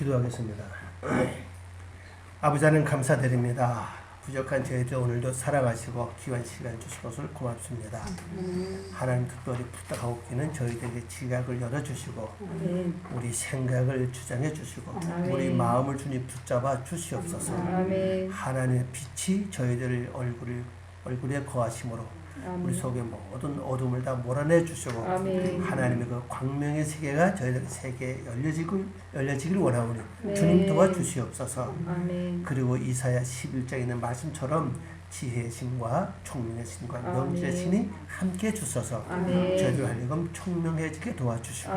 기도하겠습니다. 아버지 하나님 감사드립니다. 부족한 저희들 오늘도 살아가시고 귀한 시간 주신 것을 고맙습니다. 하나님 특별히 부탁하옵기는 저희들에게 지각을 열어주시고 우리 생각을 주장해 주시고 우리 마음을 주님 붙잡아 주시옵소서. 하나님의 빛이 저희들 얼굴에 거하심으로 우리 속에 모든 어둠을 다 몰아내 주시고 하나님의 그 광명의 세계가 저희들 세계에 열려지길 원하오니 주님 도와주시옵소서. 그리고 이사야 11장에 있는 말씀처럼 지혜의 신과 총명의 신과 명철의 신이 함께 주셔서 저희들 하여금 총명해지게 도와주시고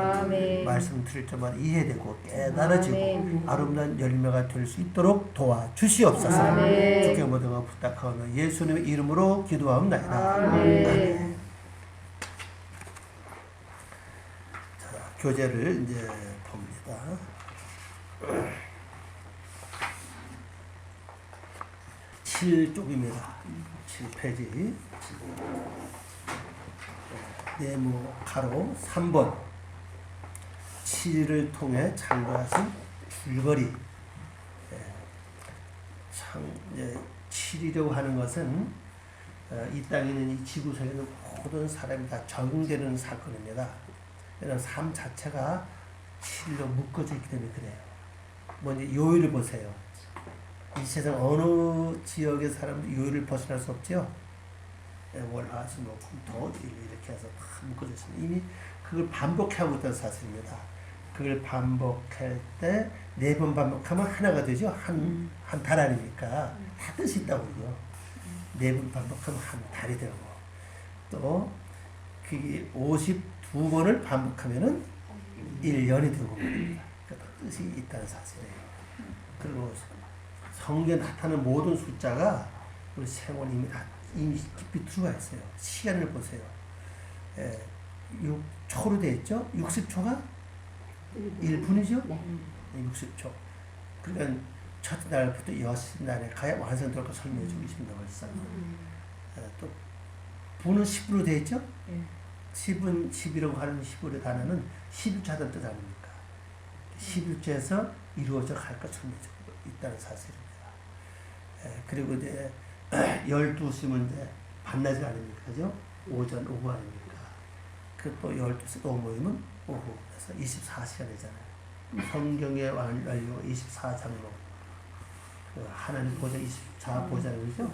말씀 들을 때마다 이해되고 깨달아지고 아름다운 열매가 될 수 있도록 도와주시옵소서. 주께 모든 것 부탁하오며 예수님의 이름으로 기도하옵나이다. 아멘. 자, 교재를 이제 봅니다. 7쪽입니다. 7페이지. 네모 가로 3번 7을 통해 창조하신 줄거리. 이제 7이라고 하는 것은 이 땅에 있는 이 지구상에 있는 모든 사람이 다 적용되는 사건입니다. 왜냐하면 삶 자체가 7로 묶어져 있기 때문에 그래요. 먼저 요일을 보세요. 이 세상 어느 지역의 사람도 요일을 벗어날 수 없죠. 월화수목금토 이렇게 해서 다 묶어져 있습니다. 이미 그걸 반복하고 있다는 사실입니다. 그걸 반복할 때 4번 반복하면 하나가 되죠. 한 달 아니니까 다 뜻이 있다고요. 4번 반복하면 한 달이 되고 또 그게 52번을 반복하면은 1년이 되고 그러니까 뜻이 있다는 사실이에요. 그리고 성경에 나타나는 모든 숫자가 우리 생활에 이미 깊이 들어가 있어요. 시간을 보세요. 6초로 되어 있죠? 60초가 1분이죠? 60초. 그러니까 첫 날부터 6날에 가야 완성될 거 설명해주고 있습니다. 벌써. 또 분은 10으로 되어 있죠? 10은 10이라고 하는 10일의 단어는 11조 하던 뜻 아닙니까? 11조에서 이루어져 갈 것 설명해주고 있다는 사실입니다. 그리고 이제 12시면 이제 반나절 아닙니까? 그죠? 오전, 오후 아닙니까? 그 또 12시 또 모이면 오후. 그래서 24시간이잖아요. 성경의 완료가 24장로. 그 하나님 보좌 24보좌이죠?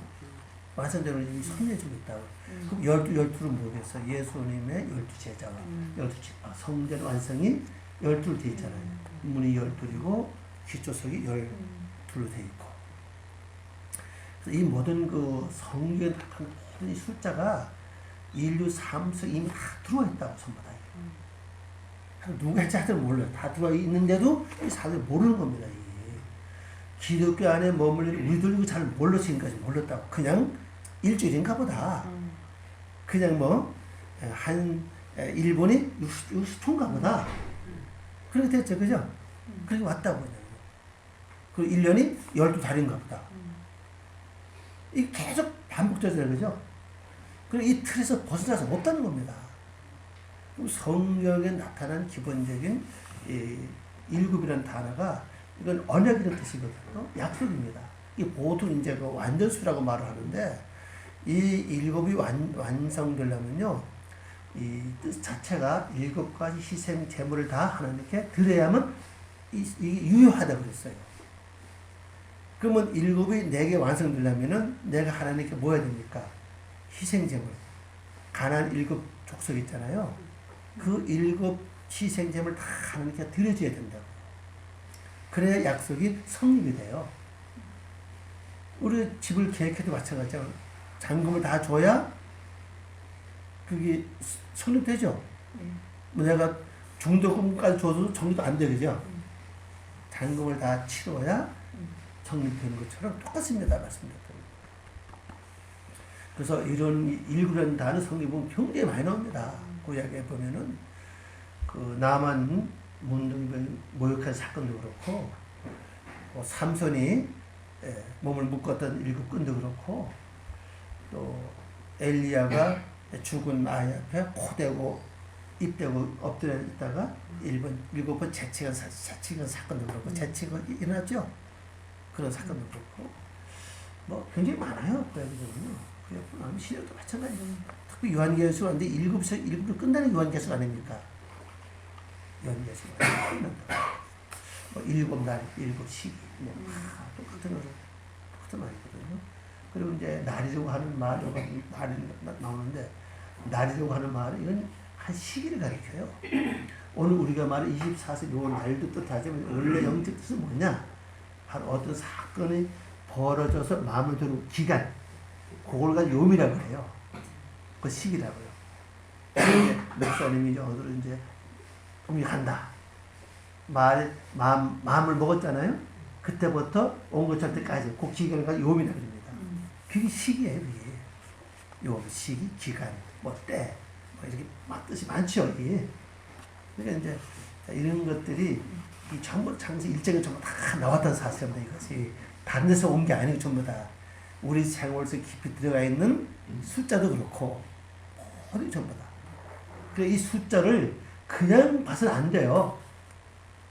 완성되는 설명해주고 있다고. 그럼 12를 모르겠어. 예수님의 12제자가 12지파. 성전 완성이 12로 되어 있잖아요. 문이 12이고 기초석이 12로 되어 있고. 이 모든 그 성경에 나타난 모든 숫자가 인류 삶 속에 이미 다 들어와 있다고 전부 다. 누가 할지 몰라요. 다 들어와 있는데도 이 사람들이 모르는 겁니다. 이게. 기독교 안에 머물러 우리들도 잘 몰랐어. 지금까지 몰랐다고. 그냥 일주일인가 보다. 그냥 한 1분이 60초인가 보다. 그렇게 됐죠. 그죠? 그렇게 왔다고. 그리고 1년이 12달인가 보다. 이게 계속 반복되잖아요. 그죠? 그리고 이 틀에서 벗어나서 못하는 겁니다. 성경에 나타난 기본적인 일곱이라는 단어가 이건 언약이라는 뜻이거든요. 약속입니다. 이 보통 이제 그 완전수라고 말을 하는데 이 일곱이 완성되려면요. 이 뜻 자체가 7가지 희생 제물을 다 하나님께 드려야만 이게 유효하다 그랬어요. 그러면 7이 내게 완성되려면은 내가 하나님께 뭐 해야 됩니까? 희생제물. 가나안 7 족속 있잖아요. 그 7 희생제물 다 하나님께 드려줘야 된다고. 그래야 약속이 성립이 돼요. 우리 집을 계획해도 마찬가지죠. 잔금을 다 줘야 그게 성립되죠. 내가 중도금까지 줘도 성립도 안 되죠. 잔금을 다 치러야 성립되는 것처럼 똑같습니다. 말씀드렸던. 그래서 이런 일구라는 단어 성립은 굉장히 많이 나옵니다. 구약에 보면은 그 나만 문둥이를 모욕한 사건도 그렇고 삼손이 몸을 묶었던 7끈도 그렇고 또 엘리야가 죽은 아이 앞에 코대고 입대고 엎드려 있다가 7번 재채기한 사건도 그렇고 재채기가 일어났죠. 그런 사건도 그렇고 뭐 굉장히 많아요. 그래서 신약도 마찬가지예요. 특히 요한계시록 하는데 7을 끝나는 요한계시록 아닙니까? 요한계시록 끝난다. 뭐 7날, 7시기 뭐 똑같은 말이거든요. 그리고 이제 날이라고 하는 말이 나오는데 날이라고 하는 말은 이건 한 시기를 가리켜요. 오늘 우리가 말하는 24세 요 날도 뜻하지만 원래 영적 뜻은 뭐냐? 바로 어떤 사건이 벌어져서 마음을 두는 기간, 그걸 가지고 요미라고 해요. 그 시기라고요. 목사님이 어디로 이제 옮겨간다. 마음을 먹었잖아요. 그때부터 온것할 때까지 그 기간을 가지고 요미라고 합니다. 그게 시기예요. 그게. 요 시기, 기간, 뭐 때, 뭐 이렇게 막 뜻이 많죠. 이게. 그러니까 이제 이런 것들이 이 전부 창세 일정이 전부 다 나왔던 사실입니다. 이것이 다른 데서 온 게 아니고 전부 다 우리 생활 속에 깊이 들어가 있는 숫자도 그렇고 모든 전부 다. 그래서 이 숫자를 그냥 봐서는 안 돼요.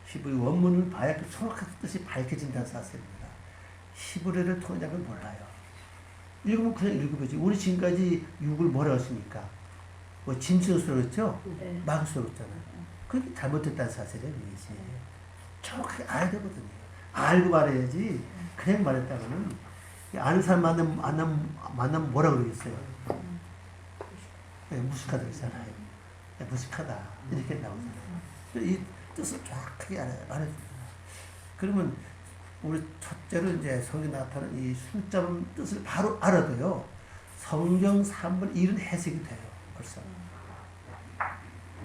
히브리 원문을 봐야 그 정확한 뜻이 밝혀진다는 사실입니다. 히브리를 통역하면 몰라요. 읽으면 그냥 읽어보지. 우리 지금까지 6을 뭐라고 했습니까? 뭐 진수로 그랬죠? 네. 망수로 그랬잖아요. 그게 잘못됐다는 사실이에요. 이게. 정확하게 알아야 되거든요. 알고 말해야지. 그냥 말했다가는 아는 사람 만나면 뭐라 그러겠어요? 무식하다 그러잖아요. 무식하다 이렇게 나오잖아요. 이 뜻을 정확하게 알아줍니다. 그러면 우리 첫째로 이제 성경 나타나는 이 숫자는 뜻을 바로 알아도요. 성경 3분 1은 해석이 돼요. 벌써.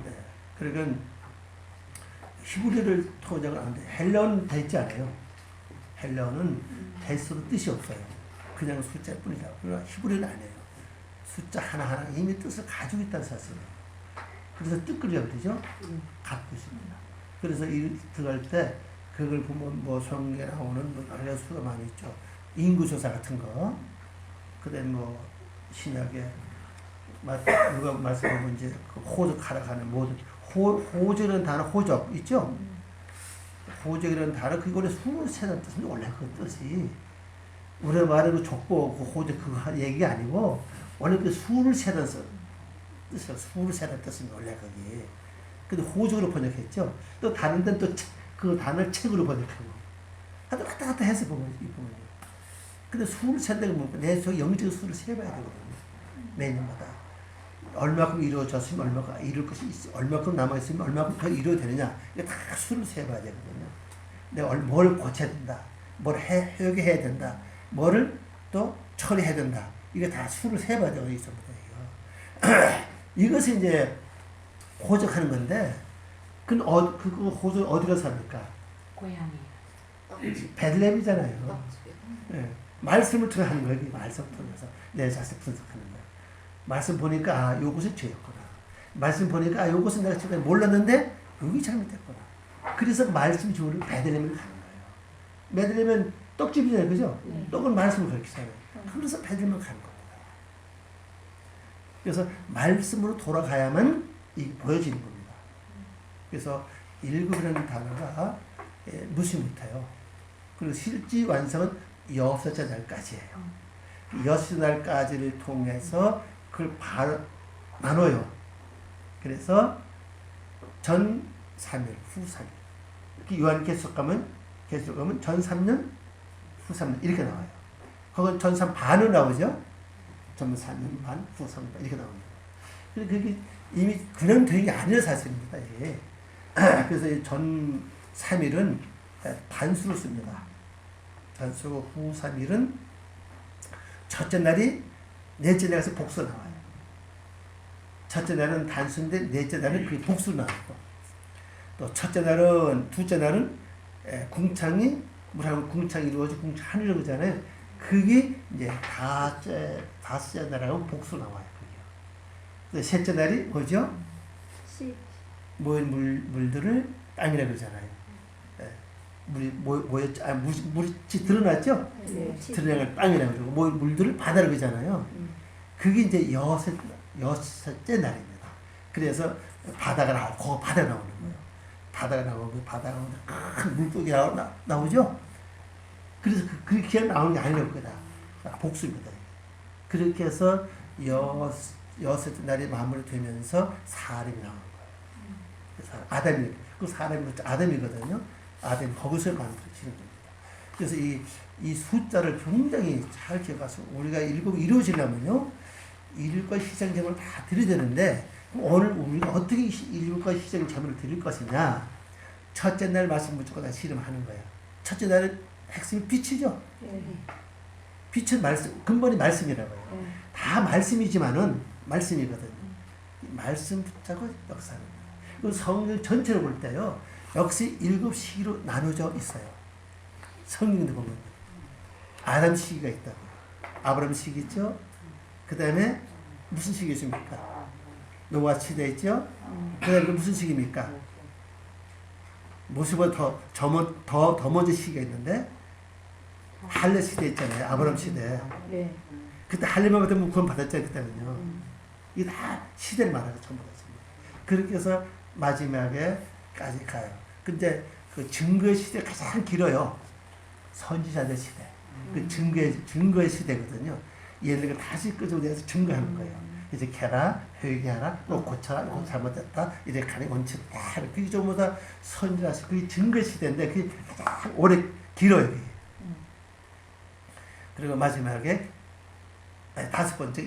네. 그러니까 히브리를 통역을 하는데 헬라어는 돼 있지 않아요. 헬라어는 대수로 뜻이 없어요. 그냥 숫자일 뿐이다. 그러나 히브리는 아니에요. 숫자 하나하나 이미 뜻을 가지고 있다는 사실이에요. 그래서 뜻글이라고 그러죠? 갖고 있습니다. 그래서 이 들어갈 때 그걸 보면 뭐 성경에 나오는 뭐 여러 수가 많이 있죠. 인구조사 같은 거. 그다음에 뭐 신약에 누가 말씀하면 이제 그 호적하러 가는 모든 호적이라는 단어 호적 있죠? 호적이라는 단어 그게 원래 23단 뜻인데 원래 그 뜻이 우리 말으로 족보 그 호적 그거 얘기가 아니고 원래 그 수를 세는 뜻이야. 수를 세는 뜻입니다. 원래 그게. 근데 호적으로 번역했죠. 또 다른 데는 또 그 단어를 책으로 번역하고 하여튼 왔다 갔다 해서 보면 이쁘거든요. 근데 수를 센다는 건 내 영적 수를 세봐야 되거든요. 매년마다. 얼마큼 이루어졌으면 얼마큼 이룰 것이 있어. 얼마큼 남아있으면 얼마큼 더 이루어야 되느냐. 이게 다 수를 세봐야 되거든요. 내가 뭘 고쳐야 된다. 뭘 회개해야 된다. 뭐를 또 처리해야 된다. 이게 다 수를 세봐야 되거든요. 이것이 이제 호적하는 건데, 그 호적 어디가 삽니까? 고향이. 베들레헴이잖아요. 네. 말씀을 통해 하는 거예요. 말씀 통해서 내 자식 분석하는 거예요. 말씀 보니까 아, 요것이 죄였구나. 말씀 보니까 아, 요것은 내가 지금 몰랐는데 여기 잘못됐구나. 그래서 말씀이 좋은 베들레헴을 가는 거예요. 베들레헴은 떡집이잖아요. 그죠? 떡은 말씀을 가르치잖아요. 그래서 베들레헴을 가는 겁니다. 그래서 말씀으로 돌아가야만 이 보여지는 겁니다. 그래서 일급이라는 단어가 무시 못해요. 그리고 실제 완성은 여섯째 날까지예요. 여섯째 날까지를 통해서 그걸 바로 나눠요. 그래서 전 3일, 후 3일. 요한계시록 가면 전 3년, 후 3년 이렇게 나와요. 그건 전 3 반으로 나오죠. 전 3년 반, 후 3년 반 이렇게 나옵니다. 그게 이미 그냥 되는 게 아니라 사실입니다. 이게. 그래서 전 3일은 단수로 씁니다. 단수고 후 3일은 첫째 날이 넷째 날에서 복수가 나와요. 첫째 날은 단수인데 넷째 날은 그게 복수로 나왔고 또 첫째 날은 둘째 날은 궁창이 물하고 궁창이 이루어지고 궁창 하늘이라고 그러잖아요. 그게 이제 다섯째 날하고 복수 나와요. 그게. 셋째 날이 뭐죠? 모인 물들을 땅이라고 그러잖아요. 물이 물이 드러났죠? 네. 드러난 땅이라고 그러고 모인 물들을 바다라고 그러잖아요. 그게 이제 여섯째 날입니다. 그래서 바다가 나오고 바다 나오는 거예요. 바다가 나오면 큰 물고기 나오죠. 그래서 그렇게 나오는 게 아니었거든. 복수입니다. 그렇게 해서 여섯째 날이 마무리되면서 사람이 나오는 거예요. 그래서 아담이 그 사람이 아담이거든요. 아담 거기서 만들어지는 겁니다. 그래서 이 숫자를 굉장히 잘 기억하서 우리가 이루어지려면요, 일과 희생제물을 다 드려야 되는데, 오늘 우리가 어떻게 일과 희생제물을 드릴 것이냐? 첫째 날 말씀 붙잡고 다 실험하는 거예요. 첫째 날은 핵심이 빛이죠. 빛은 말씀, 근본이 말씀이라고요. 다 말씀이지만은 말씀이거든요. 말씀 붙잡고 역사하는 거예요. 성경 전체를 볼 때요, 역시 7시기로 나눠져 있어요. 성경도 보면 아담 시기가 있다고요. 아브라함 시기 있죠. 그 다음에 무슨 시기 있습니까? 노아 시대 있죠. 그 다음에 무슨 시기입니까? 모세보다 더 먼저 시기가 있는데 할례 시대 있잖아요. 아브라함 시대. 그때 할례만 받으면 구원 받았잖아요. 그때는요. 이게 다 시대를 말하고 전부 같습니다. 그렇게 해서 마지막에까지 가요. 근데 그 증거의 시대 가장 길어요. 선지자들 시대. 그 증거의 시대거든요. 얘네가 다시 끄집어내서 증거하는 거예요. 이제 캐라, 회개하라, 또 고쳐라, 이거 잘못됐다, 이제 가는 원칙 다. 그게 전부 다 선지자시, 그게 증거 시대인데, 그게 가장 오래 길어요. 그게. 그리고 마지막에 여섯 번째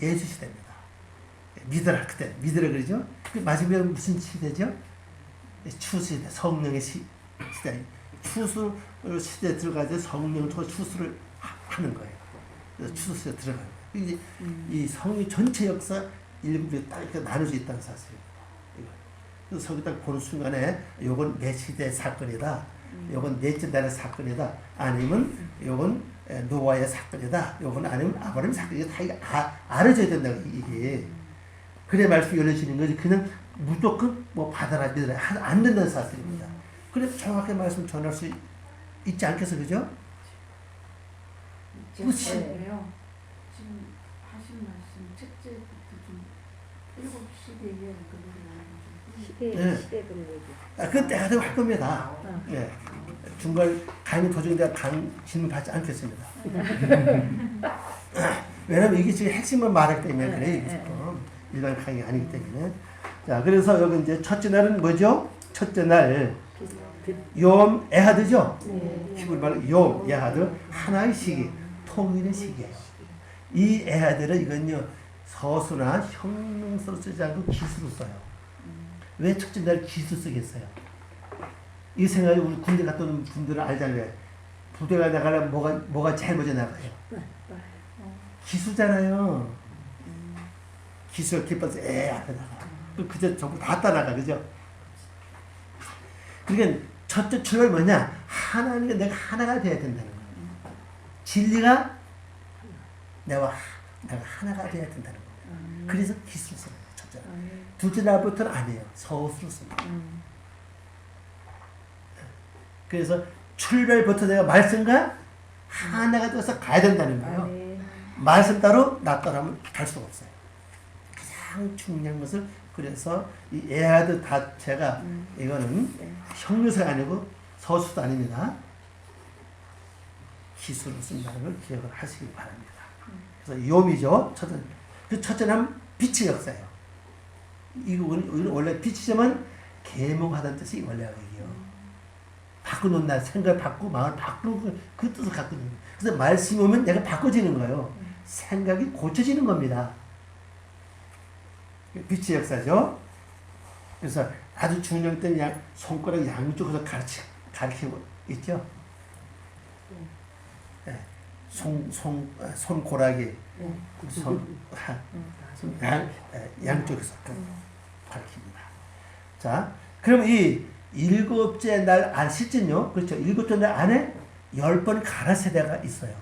예수 시대입니다. 믿으라, 그때 믿으라 그러죠. 그 마지막에 무슨 시대죠? 추수시대, 성령의 시대. 추수 시대에 들어가서 성령 추수를 하는 거예요. 그래서 추수 시대에 들어가요. 이제 이 성령 전체 역사 7개 딱 이렇게 나눠져 있다는 사실입니다. 그래서 거기 딱 보는 순간에 요건 내 시대의 사건이다. 요건 넷째 날의 사건이다. 아니면 요건 노아의 사건이다. 요건 아니면 아브라함의 사건이다. 다 알아져야 된다. 이게. 그래 말씀이 열려지는 거지. 그냥 무조건 뭐 받아라 믿어라 안 된다는 사실입니다. 그래서 정확하게 말씀 전할 수 있지 않겠어, 그죠? 그래요. 지금 하신 말씀 첫째부터 좀 7시대에 그때 할 겁니다. 예. 중간 강의 도중에 질문 받지 않겠습니다. 왜냐면 이게 지금 핵심을 말하기 때문에 그래요. 이게 지금 일반 강의가 아니기 때문에. 자, 그래서 여기 이제 첫째 날은 뭐죠? 첫째 날 욤 에하드죠. 히브리 말로 욤 에하드, 하나의 시기, 통일의 시기예요. 이 에하드를 이건요 서수나 형용사로 쓰지 않고 기수로 써요. 왜 첫째 날 기수 쓰겠어요? 이 생각이 우리 군대 갔다 오는 분들은 알잖아요. 부대가 나가려면 뭐가 제일 먼저 나가요? 기수잖아요. 기수가 기뻐서 앞에 나가. 그저 전부 다 따라가, 그죠? 그러니까 첫째 출발 뭐냐? 하나님과 내가 하나가 돼야 된다는 거예요. 진리가 내가 하나가 돼야 된다는 거예요. 그래서 기수로 써요. 첫째 날. 둘째 날부터는 아니에요. 서수로 씁니다. 그래서 출발부터 내가 말씀과 하나가 돼서 가야 된다는 거예요. 말씀 따로 나 따로 하면 갈 수가 없어요. 가장 중요한 것을 그래서 이 에하드 자체가 이거는 형용사가 아니고 서수도 아닙니다. 기수로 쓴다는 걸 기억을 하시기 바랍니다. 그래서 욤이죠. 첫째는 빛의 역사예요. 이거는 원래 빛이지만 계몽하다는 뜻이 원래 얘기예요. 바꾸는 날, 생각을 바꾸고 마음을 바꾸는 그 뜻을 갖고 있는 거예요. 그래서 말씀이 오면 내가 바꿔지는 거예요. 생각이 고쳐지는 겁니다. 빛의 역사죠. 그래서 아주 중요한 때는 손가락 양쪽에서 가르치고 있죠. 네. 손고락이 양쪽에서 가르칩니다. 자, 그럼 이 7째 날 실제는요, 그렇죠. 7째 날 안에 10번 가라세대가 있어요.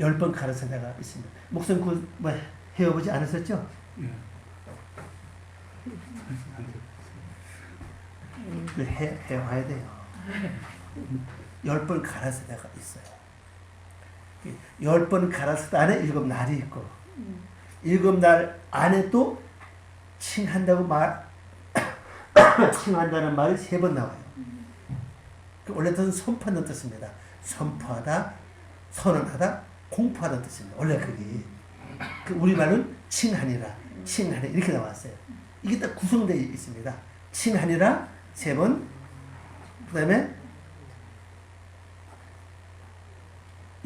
10번 가라세대가 있습니다. 목사님 해보지 않으셨죠? 해와야 돼요. 10번 가라세대가 있어요. 10번 가라세대 안에 7날이 있고 7날 안에 또 칭한다고 칭한다는 말이 3번 나와요. 원래는 선포하는 뜻입니다. 선포하다, 선언하다, 공포하는 뜻입니다. 원래 그게. 우리말은 칭하니라, 칭하니 이렇게 나왔어요. 이게 딱 구성되어 있습니다. 칭하니라 3번, 그 다음에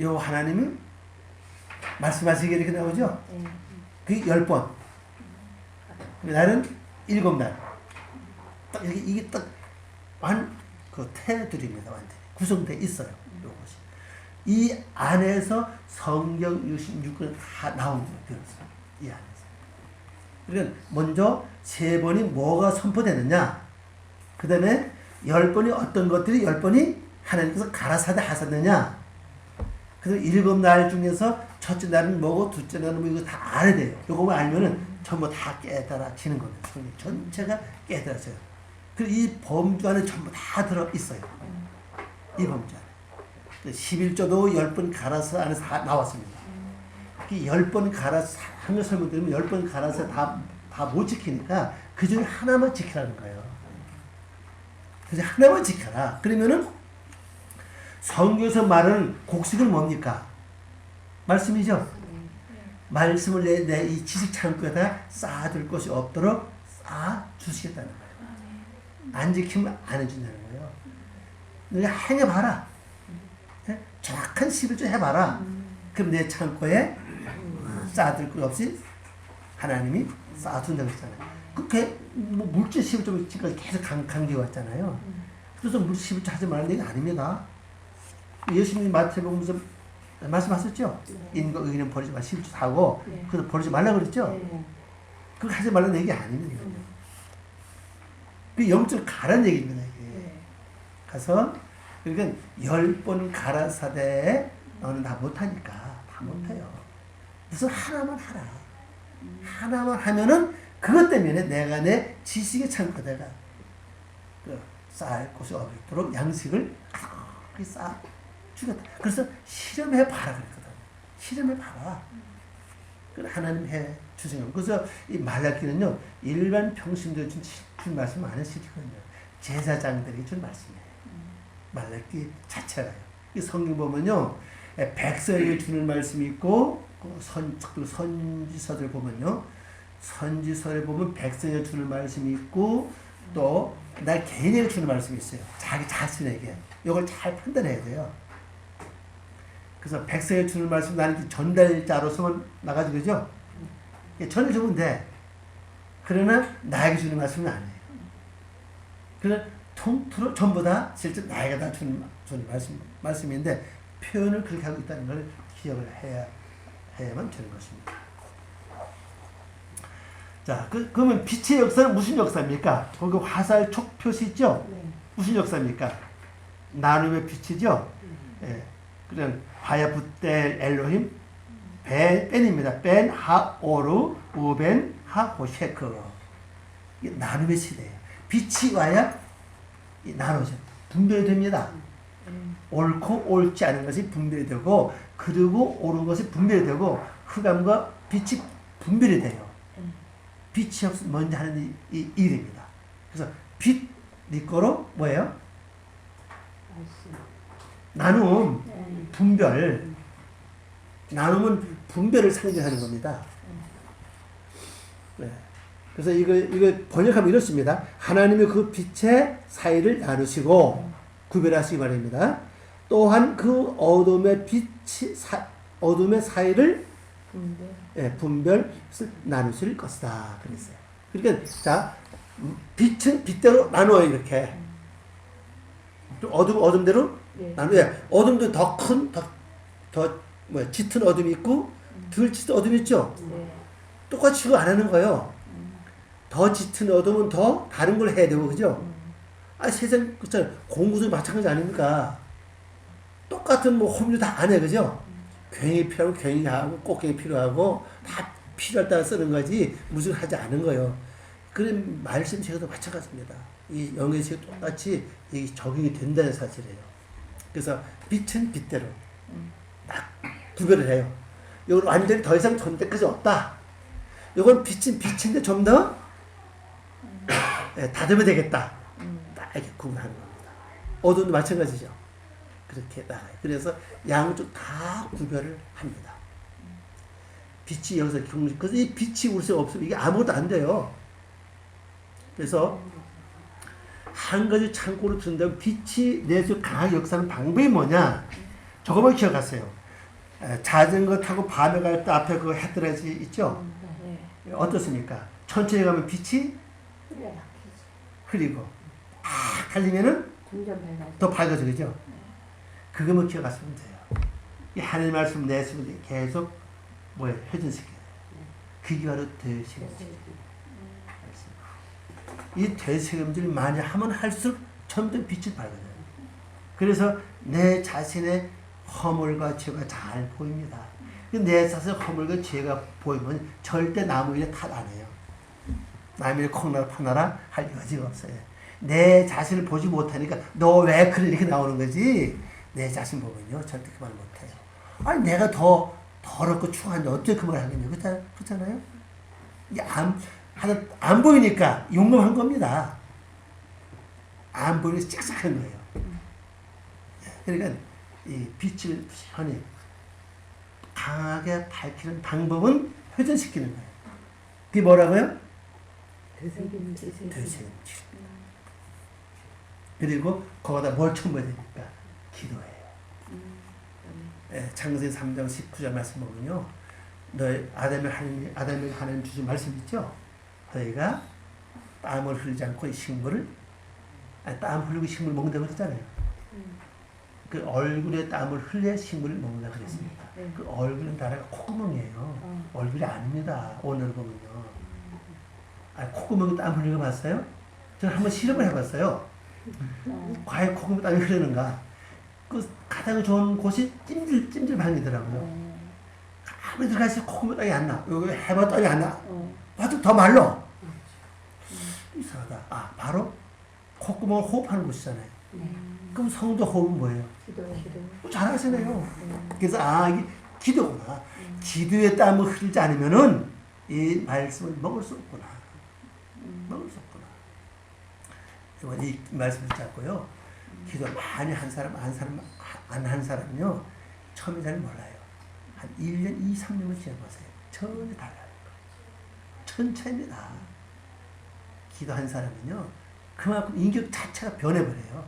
요 하나님이 말씀하시게 이렇게 나오죠? 그게 10번. 날은 7날. 딱 이게 딱 그 테두리입니다. 완전히 구성되어 있어요. 요것이. 이 안에서 성경 66권 다 나온 거예요. 이 안에서. 그러니까 먼저 3번이 뭐가 선포되느냐. 그 다음에 10번이 어떤 것들이 10번이 하나님께서 가라사대 하셨느냐. 그래서 7날 중에서 첫째 날은 뭐고 둘째 날은 뭐 이거 다 알아야 돼요. 요거만 알면은 전부 다 깨달아지는 겁니다. 성경 전체가 깨달아져요. 그리고 이 범주 안에 전부 다 들어있어요. 이 범주 안에. 11조도 10번 갈아서 안에서 다 나왔습니다. 10번 갈아서 한글 설명드리면 10번 갈아서 다 못 지키니까 그 중에 하나만 지키라는 거예요. 그래서 하나만 지켜라. 그러면은 성경에서 말하는 곡식은 뭡니까? 말씀이죠. 말씀을 내 이 지식 창고에다 쌓아둘 것이 없도록 쌓아주시겠다는 거예요. 안 지키면 안 해준다는 거예요. 너가 행해봐라. 정확한 11조 해봐라. 그럼 내 창고에 쌓아둘 것 없이 하나님이 쌓아둔다고 했잖아요. 그렇게 뭐 물질 11조 지금까지 계속 강조해 왔잖아요. 그래서 물질 11조 하지 말라는 얘기 아닙니다. 예수님이 마태복음에서 말씀하셨죠? 인과 의는 버리지 마. 11조 사고 그래서 버리지 말라 그랬죠? 그거 하지 말라는 얘기 아닙니다. 그 영적으로 가라는 얘기입니다. 이게. 가서 그러니까 10번 가라사대에 너는 다 못하니까 다 못해요. 무슨 하나만 하라. 하나만 하면은 그것 때문에 내가 내 지식의 창고에다가 쌓을 곳이 없도록 양식을 쌓아 주겠다. 그래서 실험해봐라 그랬거든. 실험해봐라. 하나님 해 주세요. 그래서 이 말라기는요, 일반 평신도에 준 말씀 안 하시거든요. 제사장들이 준 말씀이에요. 말라기 자체가요. 이 성경 보면요, 백성에게 주는 말씀이 있고, 선지서들 보면요, 선지서를 보면 백성에게 주는 말씀이 있고, 또 나 개인에게 주는 말씀이 있어요. 자기 자신에게. 이걸 잘 판단해야 돼요. 그래서 백성에게 주는 말씀 나는 전달자로서만 나가지고 그죠? 전해주면 돼. 그러나 나에게 주는 말씀은 아니에요. 그러나 통틀어 전부 다 실제 나에게 다 주는 말씀인데 표현을 그렇게 하고 있다는 걸 기억을 해야만 되는 것입니다. 자, 그러면 빛의 역사는 무슨 역사입니까? 거기 화살 촉표시 있죠? 무슨 역사입니까? 나눔의 빛이죠? 예. 그냥 바야붓델 엘로힘 벤입니다. 벤 하오르 우벤 하호셰크. 이게 나눔의 시대예요. 빛이 와야 나누죠. 분별됩니다. 옳고 옳지 않은 것이 분별되고 그리고 옳은 것이 분별되고 흑암과 빛이 분별이 돼요. 빛이 없으면 먼저 하는 이 일입니다. 그래서 빛 니꺼로 뭐예요? 나눔, 분별. 나눔은 분별을 상징하는 겁니다. 네. 그래서 이거 번역하면 이렇습니다. 하나님의 그 빛의 사이를 나누시고 구별하시기 바랍니다. 또한 그 어둠의 어둠의 사이를 분별 나누실 것이다. 그랬어요. 그러니까 자, 빛은 빛대로 나누어요. 이렇게. 어둠대로 나누어요. 어둠도 더 큰, 더 짙은 어둠이 있고 덜 짙은 어둠이 있죠. 똑같이 그거 안 하는 거예요. 더 짙은 어둠은 더 다른 걸 해야 되고 그죠? 세상 공부도 마찬가지 아닙니까? 똑같은 홈도 다 안 해 그죠? 굉이 필요하고 굉이 하고 꽃갱이 필요하고 다 필요할 따라 쓰는 거지 무슨 하지 않은 거예요. 그런 말씀 제가도 마찬가지입니다. 이 영의 책 똑같이 적용이 된다는 사실이에요. 그래서 빛은 빛대로 딱 구별을 해요. 이건 완전히 더 이상 존재까지 없다. 이건 빛은 빛인데 좀 더 닫으면 되겠다. 딱 이렇게 구분하는 겁니다. 어두운도 마찬가지죠. 그렇게 나가요. 그래서 양쪽 다 구별을 합니다. 빛이 여기서 그래서 이 빛이 우리 속에 없으면 이게 아무것도 안 돼요. 그래서 한 가지 창고로 둔다면 빛이 내 속에 강하게 역사하는 방법이 뭐냐? 저거만 기억하세요. 자전거 타고 밤에 갈 때 앞에 그 헤드라이트 있죠? 어떻습니까? 천천히 가면 빛이 흐리고 막 달리면은 더 밝아져, 그죠? 그것만 기억하시면 돼요. 이 하나님 말씀 내 속에 계속 회전시켜요. 그게 바로 되새김질. 이 되새김질을 많이 하면 할수록 점점 빛이 밝아져요. 그래서 내 자신의 허물과 죄가 잘 보입니다. 내 자신의 허물과 죄가 보이면 절대 나무 위에 탓 안 해요. 남의 콩나라 파나라 할 여지가 없어요. 내 자신을 보지 못하니까 너 왜 그래 이렇게 나오는 거지. 내 자신 보면요 절대 그 말 못해요. 아니 내가 더 더럽고 추한데 어떻게 그 말 하겠냐. 그렇잖아요. 이게 안 보이니까 용감한 겁니다. 안 보이니까 씩씩한 거예요. 그러니까 이 빛을 현이 강하게 밝히는 방법은 회전시키는 거예요. 그게 뭐라고요? 되새김질. 그리고 거기다 뭘 첨부해야 되니까 기도해요. 창세기 3장 19절 말씀 보면요. 너희 아담에게 하나님 주신 말씀 있죠? 너희가 땀을 흘리지 않고 이 식물을 땀 흘리고 식물 먹는다고 그랬잖아요. 그 얼굴에 땀을 흘려 식물을 먹는다고 그랬습니다. 그 얼굴은 나라가 콧구멍이에요. 얼굴이 아닙니다. 오늘 보면요. 콧구멍에 땀 흘리는 거 봤어요? 저는 한번 실험을 해봤어요. 과연 콧구멍에 땀이 흐르는가? 그 가장 좋은 곳이 찜질방이더라고요. 아무리 들어가서 콧구멍에 땀이 안 나. 여기 해봐 땀이 안 나. 봐도 더 말로. 이상하다. 바로 콧구멍을 호흡하는 곳이잖아요. 그럼 성도 호흡은 뭐예요? 기도. 잘하시네요. 그래서 이게 기도구나. 기도에 땀을 흘리지 않으면은 이 말씀을 먹을 수 없구나. 먹을 수 없구나. 이 말씀을 잡고요. 기도 많이 한 사람, 안 한 사람은요, 처음에 잘 몰라요. 한 1년, 2, 3년을 지나보세요. 전혀 달라요. 천차입니다. 기도한 사람은요, 그만큼 인격 자체가 변해버려요.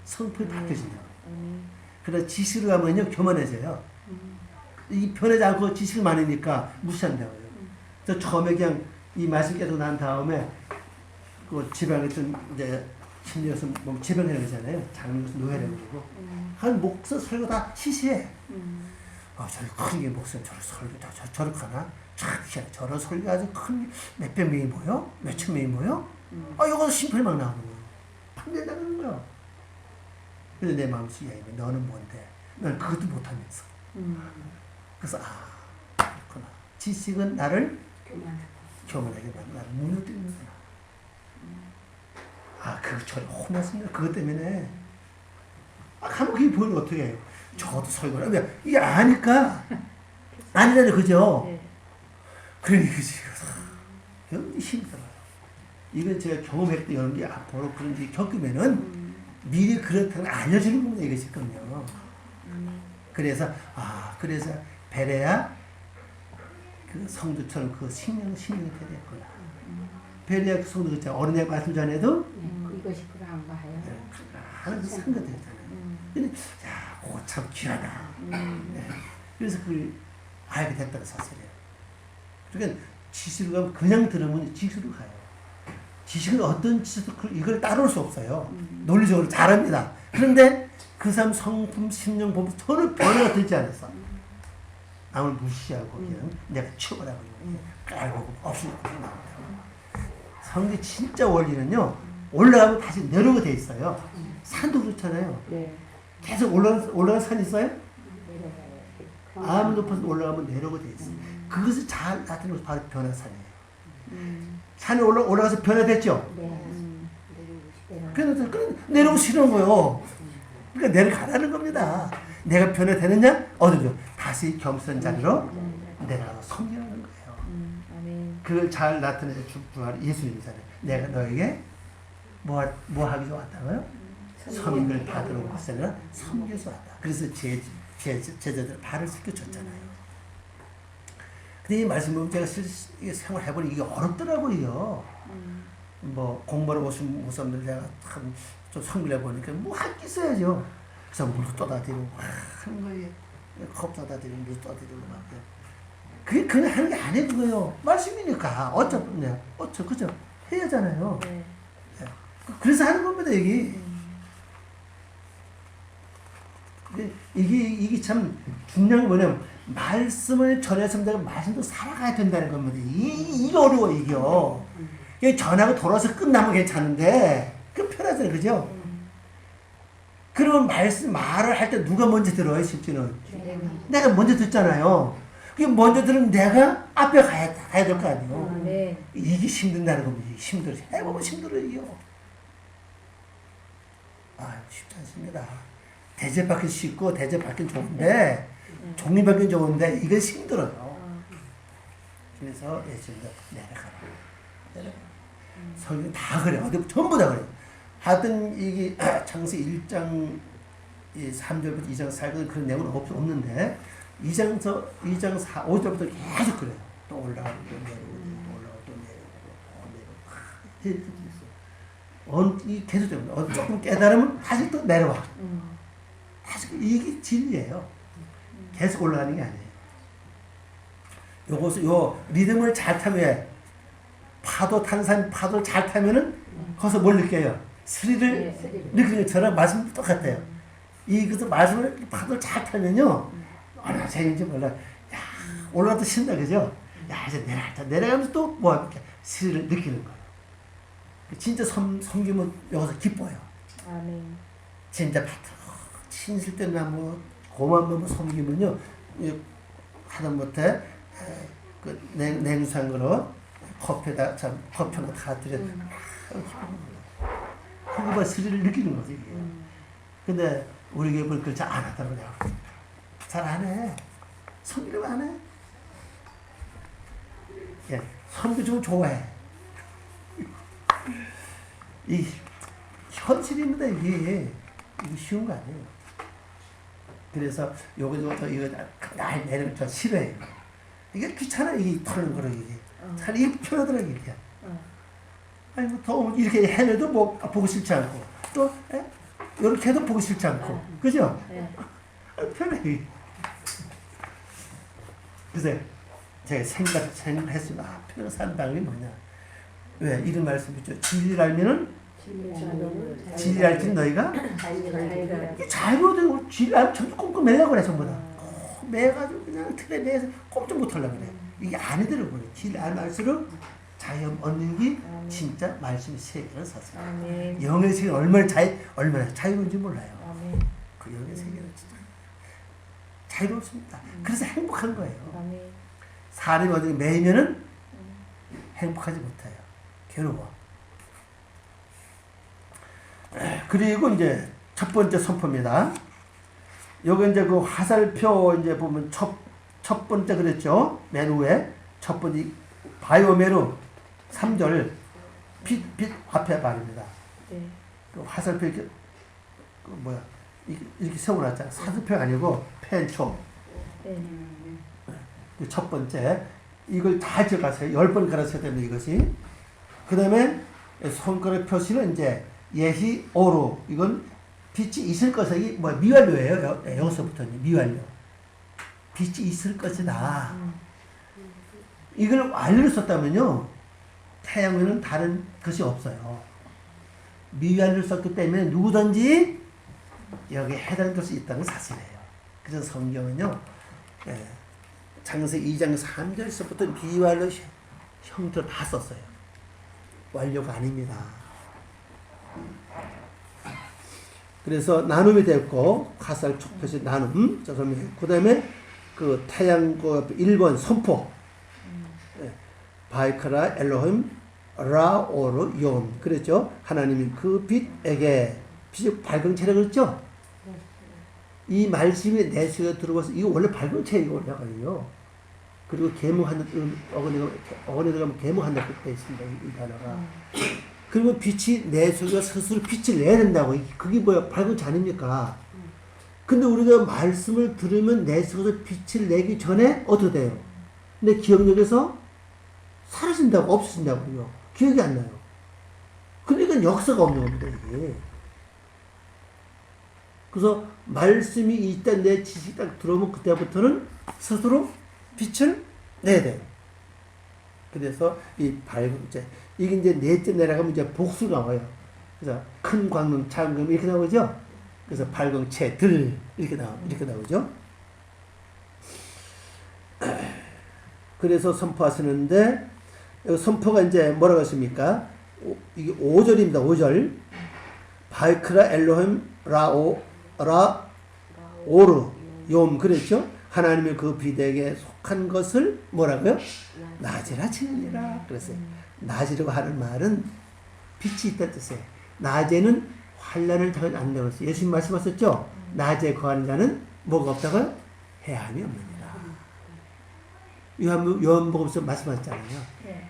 성품이 바뀌어진다고. 그러나 지식을 하면요, 교만해져요. 이 변하지 않고 지식이 많으니까 무시한다고요. 저 처음에 그냥 이 말씀 깨닫고 난 다음에 그 지방에 좀 이제 심리에서 뭐 지방이라고 그러잖아요. 장로에서 노예라고 그러고. 한 목사 설교 다 시시해. 저리 큰 게 목사 저런 설교 저렇게 하나? 참 희한해. 저런 설교 아주 큰 몇백 명이 모여? 몇천 명이 모여? 이거 심플히 막 나오는 거예요. 판단하는 거야. 그래서 내 마음속에 너는 뭔데? 넌 그것도 못하면서. 그래서 그렇구나. 지식은 나를 교만하게 만들어 나를 무너뜨리는구나. 저를 혼났습니다. 그것 때문에. 감옥이 보이면 어떻게 해요? 저도 설교를 하면 이게 아니까. 아니잖아요. 그죠? 그러니까 굉장히 힘들어요. 이건 제가 경험했던 이런 게 앞으로 그런 일이 겪으면은 미리 그렇다는 걸 알려주는 겁니다. 이것이거든요. 그래서 베레야 그 성도처럼 그 신령이 되겠구나. 베레야 그 성도 있잖아요. 어린애 말씀 전에도 이것이 그러한가요? 하는 그 상관되잖아요. 근데 그거 참 귀하다. 그래서 그걸 알게 됐다는 사실이에요. 그러니까 지식을 가면 그냥 들으면 지식으로 가요. 지식은 어떤 지식도 이걸 따라올 수 없어요. 논리적으로 잘합니다. 그런데 그 사람 성품, 심령 보면 전혀 변화가 되지 않았어. 남을 무시하고 그냥 내가 치워라고 깔고 없으니까 나온다고. 성경 진짜 원리는요. 올라가면 다시 내려오게 돼 있어요. 산도 그렇잖아요. 계속 올라간 산 있어요? 아무 높아서 올라가면 내려오게 돼 있어요. 그것을 잘 나타내는 것이 바로 변화산이에요. 산에 올라가서 변화됐죠? 그래서 내려오고 싫은 거예요. 그러니까 내려가라는 겁니다. 내가 변화되느냐? 어디죠? 다시 겸손한 자리로 내려가서 섬기는 거예요. 그걸 잘 나타내서 주할 예수님이잖아요. 내가 너에게 뭐 하기 좋았다고요? 선을 받으러 왔으나 섬겨서 왔다. 그래서 제자들 발을 씻겨줬잖아요. 근데 이 말씀 보면 제가 생활해보니 이게 어렵더라고요. 뭐 공부를 오신 모습들 제가 참 좀 성질내 보니까 뭐 할 게 있어야죠. 그래서 물도 떠다드리고 하는 거예요. 컵 떠다드리고 물 떠다드리고 막. 그게 그냥 하는 게 아니에요. 그거요. 말씀이니까 그죠? 해야 하잖아요. 네. 그래서 하는 겁니다 이게. 이게 참 중요한 게 뭐냐면 말씀을 전해서 내가 말씀도 살아가야 된다는 겁니다. 이게 어려워 이게요. 이게 전하고 돌아서 끝나면 괜찮은데 그 편하잖아요, 그죠? 그러면 말을 할 때 누가 먼저 들어요, 실제는? 내가 먼저 듣잖아요. 그게 먼저 들으면 내가 앞에 가야 될 거 아니에요. 네. 이게 힘든다는 겁니다. 힘들어요. 해보면 힘들어요. 쉽지 않습니다. 대접받기 쉽고 대접받긴 좋은데 종립받긴 좋은데 이건 힘들어요. 그래서 예수님도 내려가라. 성경 다 그래요. 어디 전부 다 그래요. 하여튼 이게 창세기 1장 3절부터 2장 4절 그런 내용은 없는데 2장 4, 5절부터 계속 그래요. 또 올라가고 또 내려오고 또 올라가고 또 내려오고 이 계속적으로 조금 깨달으면 다시 또 내려와. 다시 이게 진리예요. 계속 올라가는 게 아니에요. 요 리듬을 잘 타면 파도 탄 사람 파도를 잘 타면은 거기서 뭘 느껴요? 스릴을 느끼는 것처럼 말씀도 똑같아요. 이것도 말씀을 파도를 잘 타면요 얼마나 재밌는지 몰라. 야 올라가도 신나 그죠? 야 이제 내려가면서 또 뭐합니까? 스릴을 느끼는 거예요. 진짜 섬기면 여기서 기뻐요. 아멘. 진짜 친실 때나 뭐 고만 섬기면요 하다못해 그 냉수한 거로 커피에다 커피는 다 드려 그거 스릴을 느끼는 거지 이게. 근데 우리 교회는 그걸 잘 안 하더라고요. 잘 안 해. 섬기려고 안 해. 예, 섬기 좀 좋아해. 이 현실입니다 이게 쉬운 거 아니에요. 그래서 이거 날 내는 거 싫어해요. 이게 귀찮아 이게 털는 거로 이게 잘 이게 편하더라고요 이게. 아니 뭐 더 이렇게 해내도 뭐 보고 싶지 않고 또 이렇게 해도 보고 싶지 않고 그죠? 편해. 그래서 제가 생각했으면 편하게 사는 방법이 뭐냐? 왜 이런 말씀이죠? 진리를 알면은 진리를 알지 너희가 잘 보여도 진리를 알면 전부 꼼꼼 매려고 그래 전부 다. 매가지고 그냥 틀에 매서 꼼짝 못하려고 그래. 이게 아니더라고요. 진리를 알수록 자유 얻는 게 진짜 말씀의 세계를 샀어요. 영의 세계 얼마나 자유로운지 몰라요. 그 영의 세계는 진짜 자유롭습니다. 그래서 행복한 거예요. 사람이 어디 매이면은 행복하지 못해요. 괴로워. 그리고 이제 첫 번째 선포입니다. 여기 이제 그 화살표 이제 보면 첫 번째 그랬죠. 맨 위에 첫 번째 바이오메루 3절 빛 앞에 말입니다. 네. 그 화살표 이렇게 이렇게 세워놨잖아. 사슬표가 아니고 펜초. 네. 첫 번째 이걸 다 적어가세요. 10번 갈아서야 됩니다. 이것이. 그 다음에 손가락 표시는 이제 예히 오루 이건 빛이 있을 것이 미완료예요. 여기서부터는 미완료. 빛이 있을 것이다. 이걸 완료를 썼다면요 태양에는 다른 것이 없어요. 미완료를 썼기 때문에 누구든지 여기에 해당될 수 있다는 사실이에요. 그래서 성경은요 창세기 2장 3절에서부터 미완료 형태로 다 썼어요. 완료가 아닙니다. 그래서 나눔이 됐고 화살 촉표시 나눔. 그 다음에 그 태양 그 1번 선포. 바이크라 엘로힘 라오르 용 그랬죠. 하나님이 그 빛에게 빛이 밝은체라 그랬죠. 이 말씀이 내 속에 들어와서 이거 원래 밝은체예요. 원래가요. 그리고 계몽한다 어머니가 가면 계몽한다 그때 있습니다. 이 단어가. 그리고 빛이 내 속에 스스로 빛을 내야 된다고. 그게 뭐야? 밝은 자 아닙니까? 근데 우리가 말씀을 들으면 내 속에서 빛을 내기 전에 어떻게 돼요? 내 기억력에서 사라진다고, 없어진다고요. 기억이 안 나요. 그러니까 역사가 없는 겁니다, 이게. 그래서 말씀이 일단 내 지식이 딱 들어오면 그때부터는 스스로 빛을 내야 돼요. 그래서 이 밝은 자, 이게 이제 넷째 내려가면 이제 복수 나와요. 그래서 큰 광명, 작은 광명 이렇게 나오죠. 그래서 밝은채, 들 이렇게 나오죠. 그래서 선포하시는데 선포가 이제 뭐라고 했습니까? 이게 5절입니다. 5절. 바이크라 엘로힘 라오르 욤 그랬죠? 하나님의 그 비대에게 속한 것을 뭐라고요? 낮이라 치느니라 그랬어요. 낮이라고 하는 말은 빛이 있다는 뜻이에요. 낮에는 환난을 당하지 않는다고 했어요. 예수님 말씀하셨죠? 낮에 거하는 자는 뭐가 없다고요? 해함이 없느니라. 요한복음에서 말씀하셨잖아요.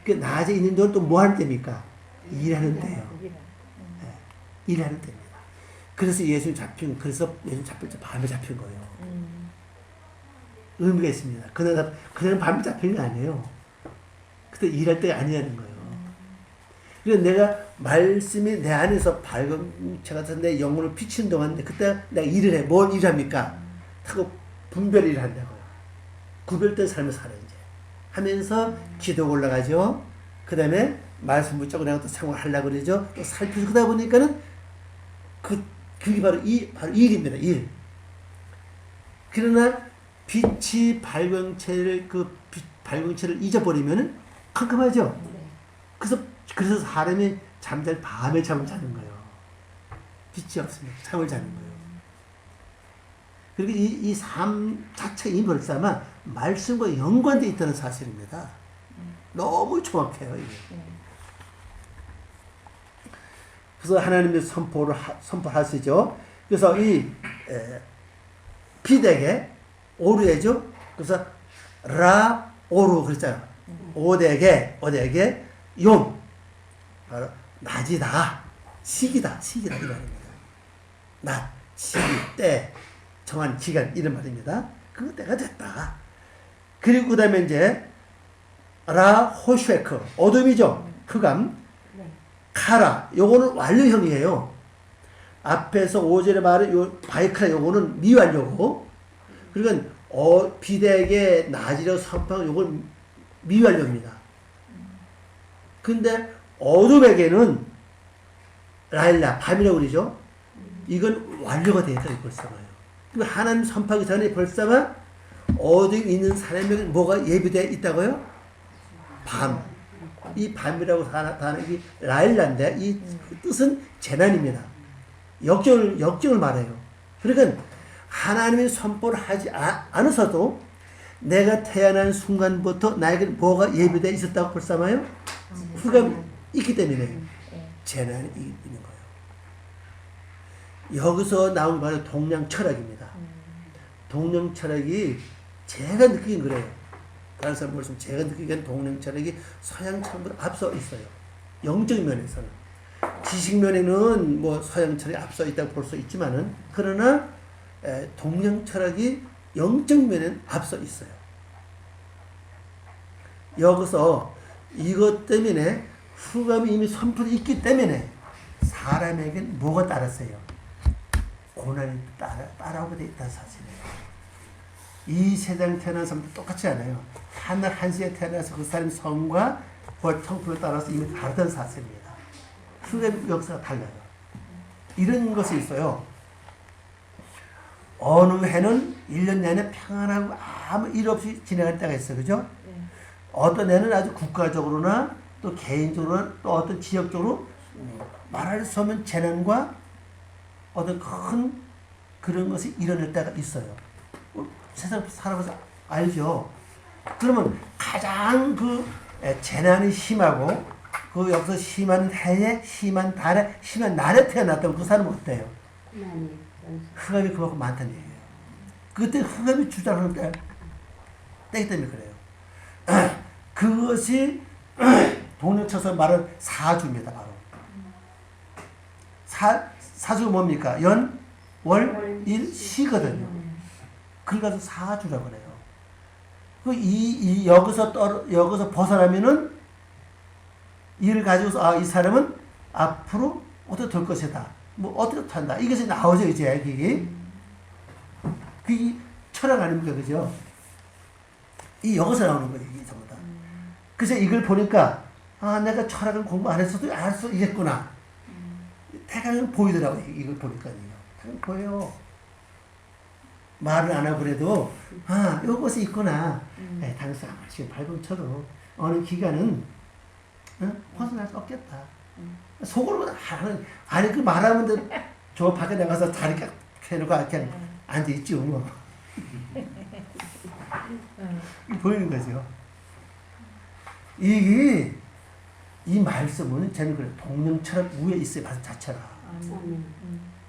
그 낮에 있는 동안 또 뭐 하는 때입니까? 일하는 때예요. 일하는 때입니다. 그래서 예수님 잡힌 때 밤에 잡힌 거예요. 의미가 있습니다. 그날은 밤에 잡힌 게 아니에요. 그때 일할 때가 아니라는 거예요. 그래서 내가 말씀이 내 안에서 밝은 채가 돼서 내 영혼을 비치는 동안 그때 내가 일을 해. 뭘 일합니까? 타고 분별 일을 한다고요. 구별된 삶을 살아요, 이제. 하면서 기도가 올라가죠. 그 다음에 말씀 붙잡고 내가 또 생활하려고 그러죠. 또 살피고 그러다 보니까는 그게 바로 일입니다, 일. 그러나 빛이 밝은 채를 잊어버리면은 캄캄하죠. 그래서 사람이 잠잘 밤에 잠을 자는 거예요. 빛이 없으면 잠을 자는 거예요. 그리고 이 삶 자체가 벌써만 말씀과 연관되어 있다는 사실입니다. 너무 정확해요, 이게. 그래서 하나님의 선포하시죠. 그래서 이 빛에게 오르해죠. 그래서 라 오르 그랬잖아요. 오대게 욤 바로 낮이다, 시기다 이 말입니다. 낮, 시기, 때, 정한 기간 이런 말입니다. 그 때가 됐다. 그리고 그 다음에 이제 라 호쉐크 어둠이죠. 흑암. 카라 요거는 완료형이에요. 앞에서 5절에 말은 요 바이크라 요거는 미완료고, 그러니까 비대에게 낮이라고 선포한 요건 미완료입니다. 근데 어둠에게는 라일라 밤이라고 그러죠. 이건 완료가 되어 있다 벌써가요. 그러니까 하나님 선포하기 전에 벌써가 어둠에 있는 사람에게 뭐가 예비되어 있다고요? 밤. 이 밤이라고 하는 이 라일라인데 이 뜻은 재난입니다. 역경을 말해요. 그러니까 하나님이 선포를 하지 않으셔도 내가 태어난 순간부터 나에게 뭐가 예비되어 있었다고 벌써마요? 흑암이 있기 때문에 재난이 있는 거예요. 여기서 나온 바로 동양 철학입니다. 동양 철학이 제가 느낀 그래요. 다른 사람 말씀 제가 느끼기엔 동양 철학이 서양 철학보다 앞서 있어요. 영적 면에서는. 지식 면에는 뭐 서양 철학이 앞서 있다고 볼 수 있지만은, 그러나 동양 철학이 영적 면에는 앞서 있어요. 여기서 이것 때문에 흑암이 이미 선포되어 있기 때문에 사람에겐 뭐가 따랐어요? 고난이 따라오게 되어 있다는 사실이에요. 이 세상 태어난 사람도 똑같지 않아요. 하늘 한시에 태어나서 그 사람의 성과 형편에 따라서 이미 다르다는 사실입니다. 흑암의 역사가 달라요. 이런 것이 있어요. 어느 해는 1년 내내 평안하고 아무 일 없이 지나갈 때가 있어요. 그죠? 어떤 해는 아주 국가적으로나 또 개인적으로나 또 어떤 지역적으로 말할 수 없는 재난과 어떤 큰 그런 것이 일어날 때가 있어요. 세상 살아봐서 알죠? 그러면 가장 그 재난이 심하고 그 여기서 심한 해에 심한 달에 심한 날에 태어났다면 그 사람은 어때요? 흑암이 그만큼 많다는 얘기예요. 그때 흑암이 주장하는 때이기 때문에 그래요. 그것이 동료 쳐서 말하는 사주입니다. 바로 사주가 뭡니까? 연, 월, 일, 시거든요. 그러니까 사주라고 그래요. 여기서 벗어나면은 이를 가지고서 이 사람은 앞으로 어떻게 될 것이다. 뭐 어떻게 한다. 이것이 나오죠 이제 여기. 그게 철학 아닙니까, 그죠? 이 여기서 나오는 거예요, 이게 전부 다. 그래서 이걸 보니까 내가 철학을 공부 안 했어도 알 수 있겠구나. 대강은 보이더라고요. 이걸 보니까요. 대강 보여요. 말을 안 하고 그래도 이것이 있구나. 당연히 지금 밟음 쳐도 어느 기간은 벗어날 수 없겠다. 속으로 아니 그 말하면 저 밖에 나가서 다리 깍 해놓고 그냥 앉아있죠. 뭐. 보이는 거죠. 이 말씀은 저는 그래 동명철학 위에 있어요. 말씀 자체가.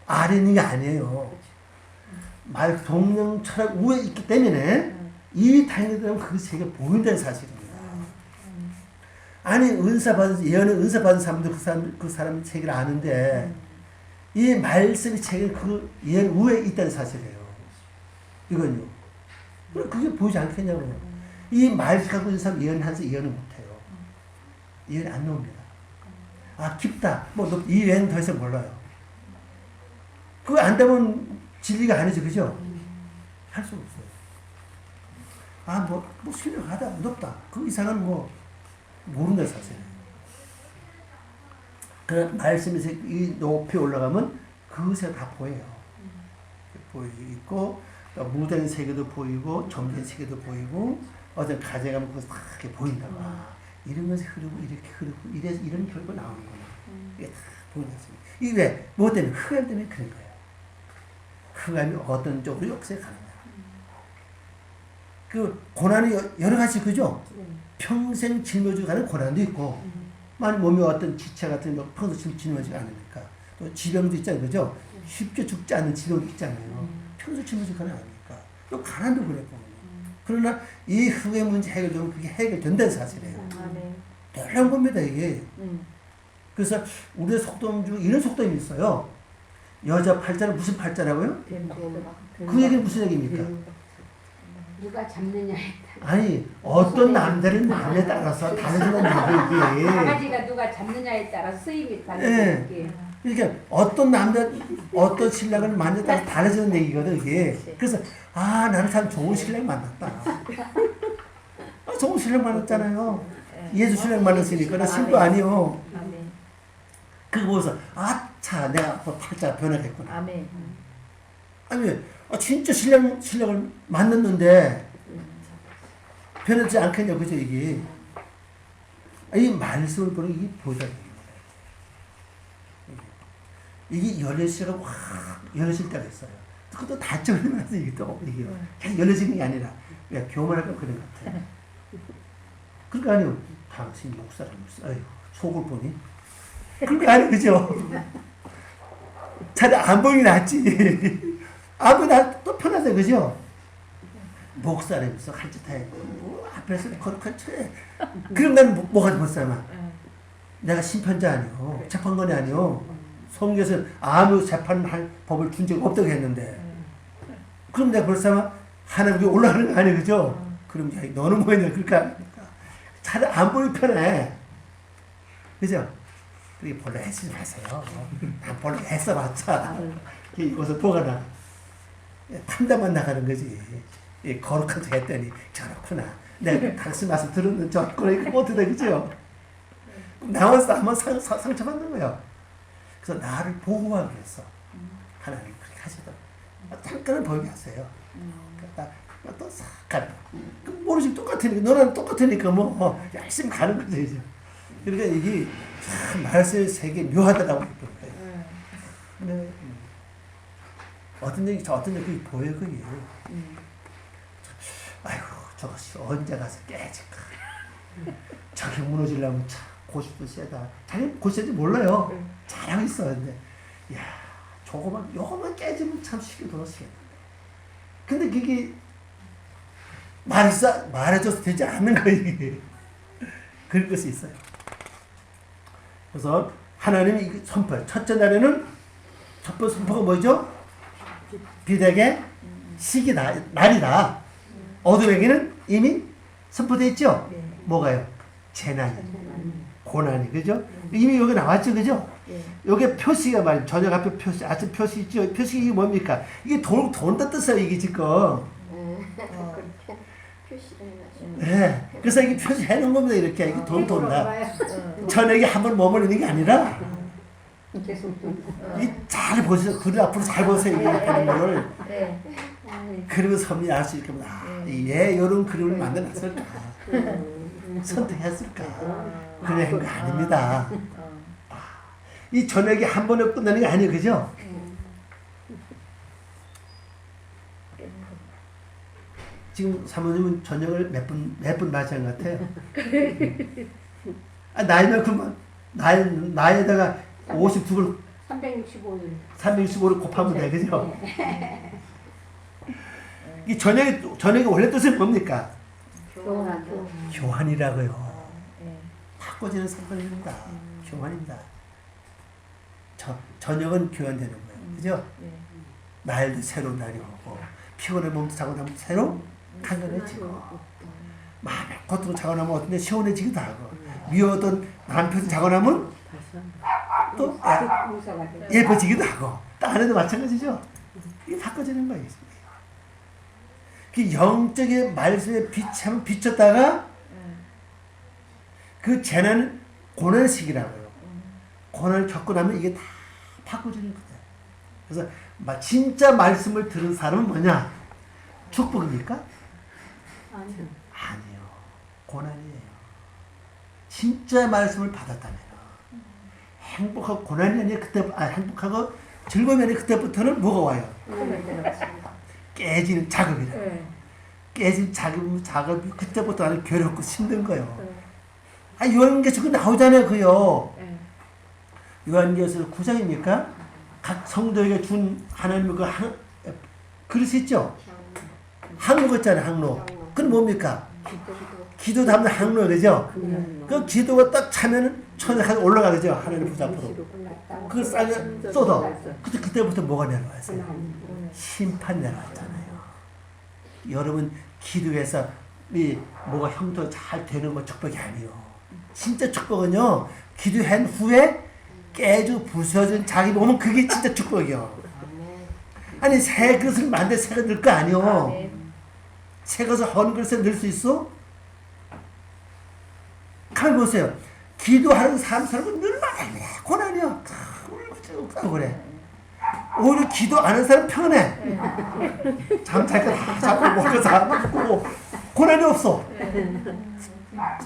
아래 있는 게 아니에요. 동명철학 위에 있기 때문에 이 당연히 그 세계가 보인다는 사실입니다. 아니 예언의 은사 받은 사람도 그 사람 책을 아는데 이 말씀의 책은 그 예언 위에 있다는 사실이에요. 이건요. 그게 보이지 않겠냐고요. 이 말씀 갖고 있는 사람 예언하면서 예언을 못해요. 예언이 안 나옵니다. 깊다. 이 외에는 더 이상 몰라요. 그거 안다면 진리가 아니죠. 그죠? 할 수 없어요. 신령하다. 높다. 그 이상은 모른다, 사실. 그 말씀에서 이 높이 올라가면 그것이 다 보여요. 보이고, 무대의 세계도 보이고, 정계의 세계도 보이고, 어떤 가정에 가면 그것이 다 이렇게 보인다. 이런 것이 흐르고, 이렇게 흐르고, 이런 결과가 나오는 거예요. 이게 다 보인다. 이게 왜? 뭐 때문에? 흑암 때문에 그런 거예요. 흑암이 어떤 쪽으로 역사에 가느냐. 그 고난이 여러 가지 그죠? 평생 짊어지고 가는 고난도 있고, 만약 몸에 어떤 지체 같은 거 평소 짊어지지 않으니까, 또 지병도 있잖아요, 그죠? 쉽게 죽지 않는 지병도 있잖아요. 평소 짊어지고 가는 아니니까. 또 가난도 그랬고. 그러나 이 흑의 문제 해결되면 그게 해결된다는 사실이에요. 놀라운 겁니다, 이게. 그래서 우리의 속담 중 이런 속담이 있어요. 여자 팔자는 무슨 팔자라고요? 그 얘기는 무슨 얘기입니까? 누가 잡느냐에 따라. 아니 어떤 남자는 마음에 따라서 다르다는 얘기. 강아지가 누가 잡느냐에 따라 쓰임이 다르다는 얘기. 그러니까 어떤 남자, 어떤 신랑을 만나에 따라 다르다는 얘기거든 이게. 그래서 나는 참 좋은 신랑 만났다. 좋은 신랑 만났잖아요. 예수 신랑 만났으니까 나 신부 아니요. 그거 보고서 차 내가 팔자가 변하겠구나. 아니 진짜 신랑을 만났는데 변하지 않겠냐 그죠 이게. 이 말씀을 보는 이게 보자. 이게 열려시가 확 열려질 때가 있어요. 그것도 다 쩔면서 이게 그냥 열려지는 게 아니라 그냥 교만하고 그런 것 같아요. 그러니까 아니요 당신 목사라면서 속을 보니 그게 아니 그죠? 차라리 안 보니 낫지. 안 보니 또 편하죠 그죠? 목사라면서 할 짓 하고 앞에서 거룩한 처해. 그럼 난 뭐가 못살아? 내가 심판자 아니요, 재판관이 아니요. 성경에서 아무 재판할 법을 준 적 없다고 했는데, 그럼 내가 벌써 하나님께 올라가는 거 아니에요 그죠? 그럼 야 너는 뭐냐 그러니까 차라리 안 보니 편해. 그죠? 그게 별로 애쓰지 마세요. 난 별로 애써봤자 이것을 보거나 판단만 나가는 거지. 거룩한 척 했더니 저렇구나. 내가 당신 말씀 들었는 저렇구나. 이거 못하다 그죠? 나와서 한번 상처받는 거예요. 그래서 나를 보호하기 위해서 하나님 그렇게 하시더라고요. 잠깐은 보이게 하세요. 그러니까 또 싹 가는 모르지 똑같으니까 너랑 똑같으니까 열심히 가는 거죠 이제. 그러니까 이게 참 말씀의 세계 묘하다라고 느껴요. 네. 어떤 얘기 보여 그게. 아이고 저것이 언제 가서 깨질까. 저게 무너지려면 참 고집도 세다. 자기 고집인지 몰라요. 잘하고 있어요. 근데 야 요거만 깨지면 참 쉽게 돌아서겠는데. 근데 그게 말해줘서 되지 않는 거예요 이게. 그런 것이 있어요. 그래서 하나님이 선포해요. 첫째 날에는 첫 번째 선포가 뭐죠? 빛에게 시기다, 날이다. 어둠에게는 이미 선포되어 있죠? 뭐가요? 재난이, 고난이, 그죠? 이미 여기 나왔죠, 그죠? 여기 표시가 말이에요. 저녁 앞에 표시, 아침 표시 있죠? 표시 이게 뭡니까? 이게 돈다 뜻어요, 이게 지금. 네. 그래서 이게 표시해 놓은 겁니다, 이렇게. 이게 돈 돈다. 저녁에 한번 머무르는 게 아니라, 잘 보세요. 글 앞으로 잘 보세요, 이게 하는 걸. 그리고 섭리 알 수 있게, 왜 이런 그림을 만들어놨을까? 선택했을까? 그런 거 아닙니다. 이 저녁에 한 번에 끝나는 게 아니에요, 그죠? 지금 사모님은 저녁을 몇 분 맞이한 것 같아요. 나이면 그만, 나이에다가 52를 365를 곱하면 돼, 그죠? 이 저녁의 원래 뜻은 뭡니까? 교환이라고요. 바꿔지는 상관입니다. 교환입니다. 저녁은 교환되는 거예요. 그죠? 날도 새로운 날이 오고, 피곤해 몸도 자고 나면 새로 강건해지고, 마음에 고통 자고 나면 어떤데 시원해지기도 하고, 미워던 남편도 자고 나면 또 예뻐지기도 하고, 또 아내도 마찬가지죠. 이게 바꿔지는 거예요. 그 영적인 말씀에 비쳤다가 그 재난 고난 시기라고요. 고난을 겪고 나면 이게 다 바꿔지는 거예요. 그래서 진짜 말씀을 들은 사람은 뭐냐? 축복입니까? 아니요. 고난이에요. 진짜 말씀을 받았다면 행복하고 고난이 아니라 행복하고 즐거움이 아니라 그때부터는 뭐가 와요? 깨지는 작업이라. 깨진 작업이 그때부터 괴롭고 힘든 거예요. 요한계시록 나오잖아요, 그요. 요한계시록 9장입니까? 각 성도에게 준 하나님의 그릇이 있죠? 항로 있잖아요, 항로. 그건 뭡니까? 기도 담는 항로, 그죠? 그 기도가 딱 차면은 천사가 올라가, 그죠? 하나님 보좌 앞으로. 그걸 싸게 쏟아. 그때부터 뭐가 내려왔어요? 심판 내려왔잖아요. 여러분, 기도해서 뭐가 형도 잘 되는 건 축복이 아니에요. 진짜 축복은요, 기도한 후에 깨져 부서진 자기 몸은 그게 진짜 축복이요. 아니, 새 그릇을 만들 새가 늘 거 아니요. 새 것을 헌 그릇에 넣을 수 있어? 가만 보세요. 기도하는 사람은 늘마다 고난이야. 울고 그래. 오히려 기도 안 하는 사람 편해. 잠잘 거 다 잡고 먹고 다 먹고 고난이 없어.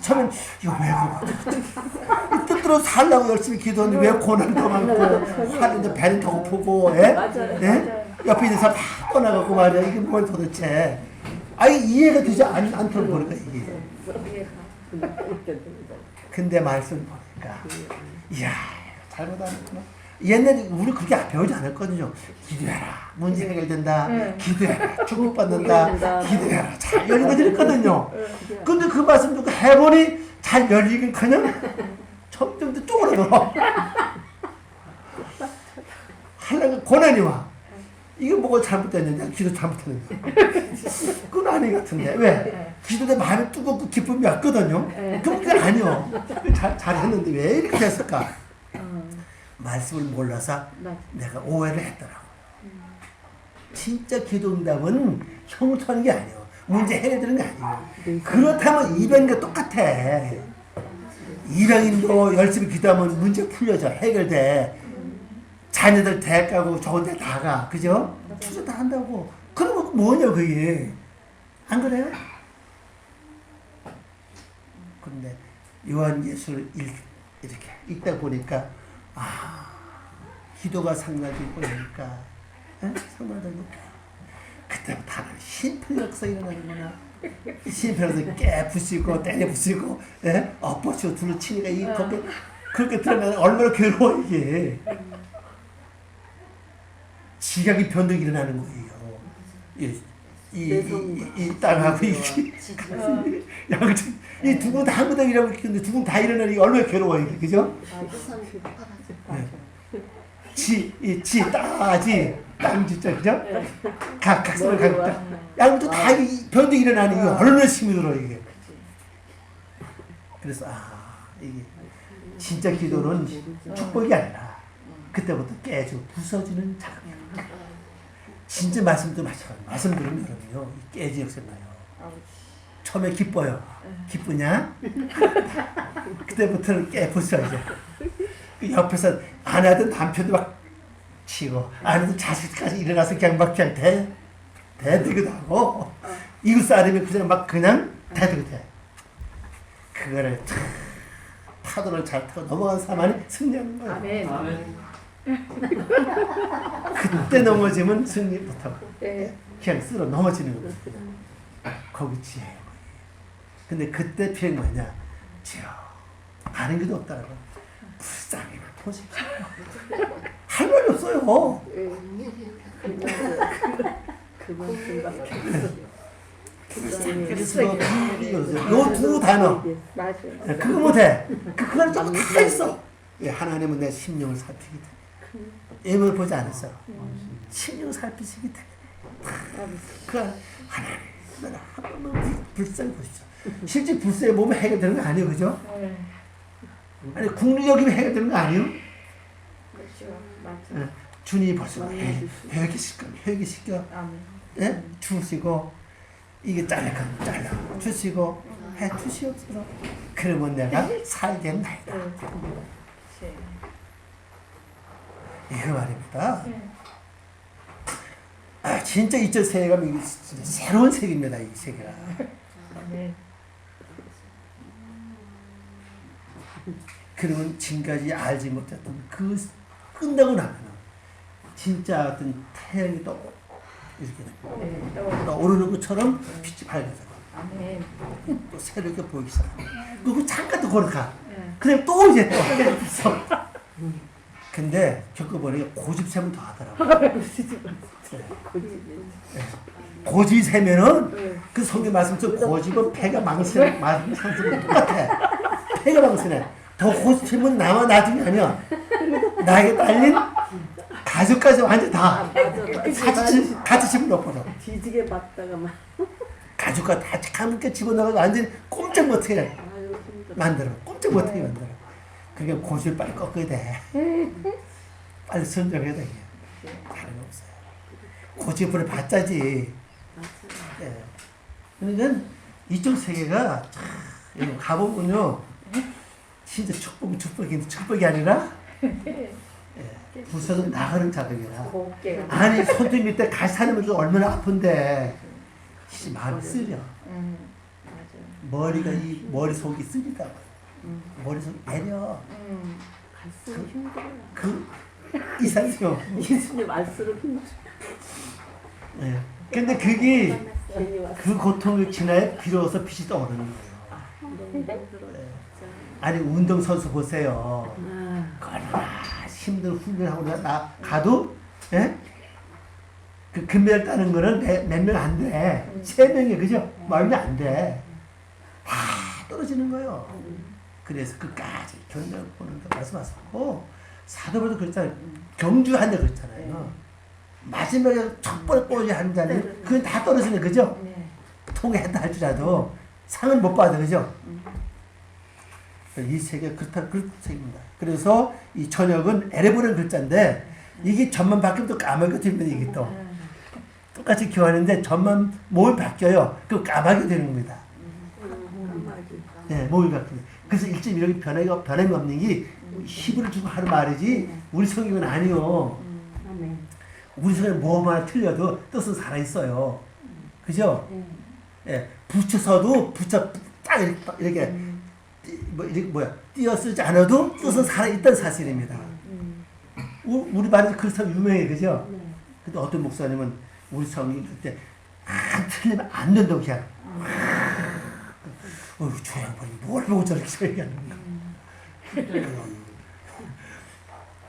처음엔 이거 왜 그러고 뜻대로 살려고 열심히 기도하는데 왜 고난이 더 많고 하는데 배는 더 고프고 옆에 있는 사람 다 떠나가고 말이야. 이게 뭘 도대체. 이해가 되지 않도록 보는 거야 이게. 근데 말씀 보니까 이야 잘못 안 했구나. 옛날에 우리 그렇게 배우지 않았거든요. 기도해라. 문제 해결된다. 기도해라. 축복받는다. 기도해라. 잘 열리거든요. 근데 그 말씀 듣고 해보니 잘 열리긴커녕 점점 더 쪼그라들어. 하려고 고난이 와. 이게 뭐가 잘못됐느냐? 기도 잘못했느냐? 그건 아닌 것 같은데. 왜? 기도에 마음이 뜨겁고 기쁨이 왔거든요. 그럼 그게 아니요. 잘했는데 왜 이렇게 됐을까? 말씀을 몰라서 내가 오해를 했더라고요. 진짜 기도 응답은 형통하는 게 아니에요. 문제 해결되는 게 아니에요. 그렇다면 이방인과 똑같아. 이방인도 열심히 기도하면 문제 풀려져. 해결돼. 자녀들 대학 가고 좋은 데 다 가. 그죠? 투자 다 한다고. 그러면 뭐냐 그게. 안 그래요? 그런데 요한계시록을 이렇게 읽다 보니까 기도가 상관되고 그러니까 상관되니까 그때부터 하나님 심판 역사 일어나는구나. 심판에서 깨부시고 때려부시고 엎어치고 둘러 치니까 이게 그렇게 들으면 얼마나 괴로워 이게. 지각이 변덕이 일어나는 거예요. 이 땅하고 양쪽 이 두 분 다 한 구덩이라고 있는데 두 분 다 일어나니 얼마나 괴로워요, 그죠? 따지, 땅지죠, 그죠? 각성을 갖다. 양도 다 변덕이 일어나는 이게 얼마나 힘이 들어, 이게. 그래서, 이게, 진짜 기도는 축복이 아니라, 그때부터 깨지고 부서지는 작업이에요. 진짜 말씀도 마찬가지예요. 말씀 들으면 여러분요, 깨지 역시 나요. 처음에 기뻐요. 기쁘냐? 그때부터는 부서져. 옆에서 아내든 남편도 막 치고, 아내든 자식까지 일어나서 그냥 막 그냥 대들기도 하고, 이웃 사람이 그냥 대들기도 해. 그거를 파도를 잘 타고 넘어간 사람이 승리하는 거예요. 아멘. 그때 넘어지면 승리 못하고 그냥 쓸어 넘어지는 거예요. 거기 지혜예요. 근데 그때 필요한 거냐? 지혜요. 아는 게도 없다라고. 불쌍히 보십시오. 할 말이 없어요. 그래서 요 두 단어 그거 못해. 그걸 좀 다 했어. 하나님은 내 심령을 살피기 때문에 예물 보지 않았어. 심령을 살피시기 때문에 그 하나님 한 번만 불쌍히 보십시오. 실제 불쌍히 보면 해결되는 거 아니에요, 그죠? 아니 국리적이면 해결되는 거 아니에요? 주님이 벌써 회개시켜 주시고 이게 잘릴 건 잘라 주시고 해 주시옵소서. 그러면 내가 살겠나이다. 이거 말입니다. 진짜 이쪽 세계가 진짜 새로운 세계입니다. 이 세계가. 그러면 지금까지 알지 못했던 그 끝나고 나면 진짜 어떤 태양이 또 이렇게 떠오르는 것처럼 빛이 밝아서 또 새롭게 보이기 시작하고 그리고 잠깐 또 걸어가. 그냥 또 이제 또 근데 겪어보니까 고집세면 더 하더라고요. 고집이 세면은 그 성경 말씀처럼 고집은 패가 망치는 말씀이 똑같아. 패가 망치네. 더 고집이면 나와 나중에 아니야. 나에게 딸린 가족까지 완전 다 같이 집어넣어버려. 뒤지게 맞다가 막 가족과 다 함께 집어넣어서 완전 꼼짝 못하게 만들어. 꼼짝 못하게 만들어. 그게 고집을 빨리 꺾어야 돼. 빨리 선정해야 돼. 다른 거 없어요. 고집을 받자지. 예. 그러니까 이쪽 세계가 참 가보면요, 진짜 축복이 아니라 부서져 나가는 작업이라. 아니 손등 밑에 가시 사는 건 얼마나 아픈데 마음이 쓰려. 머리가 이 머릿속이 쓰리다고. 머릿속이 내려. 갈수록 힘들어요. 이상해요. 예수님 알수록 힘들어요. 예. 근데 그게 그 고통을 지나야 비로소 빛이 떠오르는 거예요. 너무 힘들어요. 아니 운동선수 보세요. 얼마나 힘든 훈련하고 가도 예? 그 금메달 따는 거는 몇 명 안 돼. 3명이 그죠? 얼마 안 돼. 다 떨어지는 거예요. 그래서 끝까지 견뎌 보는 거 말씀하셨고 사도바도 그랬잖아요. 경주한다 그랬잖아요. 마지막에 첫 번째 꼬지 한 자는 그건 다 떨어지네, 그죠? 통했다 할지라도 상은 못 받아, 그죠? 이 세계가 그런 세계입니다. 그래서 이 저녁은 에레보는 글자인데 이게 점만 바뀌면 또 까맣게 됩니다. 이게 또 똑같이 교환인데 점만 몸이 바뀌어요. 그럼 까맣게 되는 겁니다. 네, 몸이 바뀌어요. 그래서 일점 이렇게 변함이 없는 게 히브리 주고 하는 말이지 우리 성경은 아니요. 우리 성경은 뭐만 하나 틀려도 뜻은 살아있어요. 그죠? 예, 붙여서도 딱 이렇게 띄어 쓰지 않아도 뜻은 살아있다는 사실입니다. 우리 말이 그렇다고 유명해, 그죠? 근데 어떤 목사님은 우리 성경 그때 안 틀리면 안 된다고 그냥. 저 양반이 뭘 보고 저렇게 얘기하는가.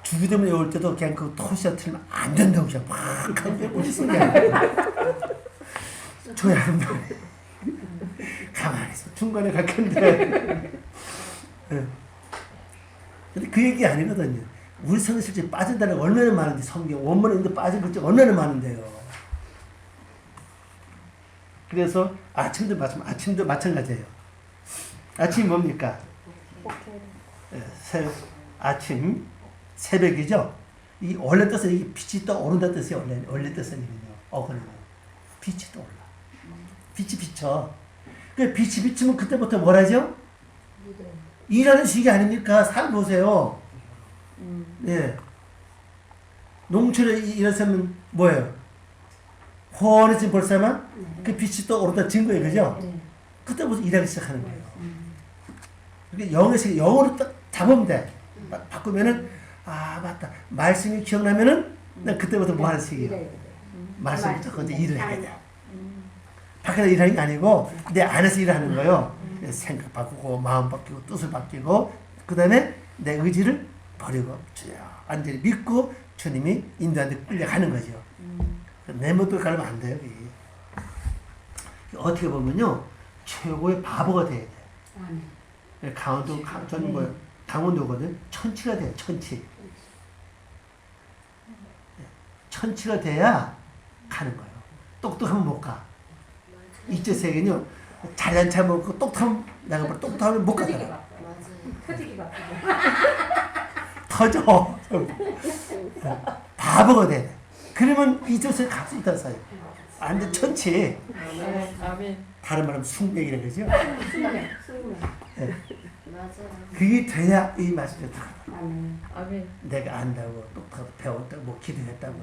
주기도문에 올 때도 그냥 그 토시아 틀리면 안 된다고 그냥 막 하고 멋있는 게 저 양반이 가만히 있어. 중간에 갈 건데. 근데 그 얘기 아니거든요. 우리 성경 실제 빠진다는 게 얼마나 많은데 성경 원문에 있는데 빠진 글자 얼마나 많은데요. 그래서 아침도 마찬가지예요. 아침이 뭡니까? 아침 새벽이죠. 이 원래 뜻은 이 빛이 떠오른다 뜻이 원래 뜻은요. 어거는 빛이 떠올라. 빛이 비쳐. 그 빛이 비치면 그때부터 뭐라죠? 일하는 시기 아닙니까? 사람 보세요. 예. 농촌에 일어서면 뭐예요? 환해진 벌써만 그 빛이 떠오른다 증거예요, 그죠? 그때부터 일하기 시작하는 거예요. 그러니까 영어로 딱 잡으면 돼. 바꾸면은 아 맞다. 말씀이 기억나면은 난 그때부터 뭐 하는 시기예요? 말씀을 듣고 이제 일을 해야 돼. 밖에서 일하는 게 아니고 내 안에서 일하는 거예요. 생각 바꾸고 마음 바뀌고 뜻을 바뀌고 그 다음에 내 의지를 버리고 완전히 믿고 주님이 인도하는데 끌려가는 거죠. 내 멋대로 가면 안 돼요. 어떻게 보면요 최고의 바보가 돼야 돼. 강원도거든. 천치가 돼요. 천치가 돼야 가는 거예요. 똑똑하면 못 가. 이제 세계는요 잘난 체 먹고 똑똑하면 못 가더라. 터지기 바쁘고. 터져. 바보가 돼. 그러면 이쪽에 갈 수 있다는 사실. 안 돼, 천치. 다른 말하면 숙명이라 그러죠. 그게 돼야 이 말씀이 들어가요. 내가 안다고, 똑똑하고, 배웠다고, 뭐 기도했다고.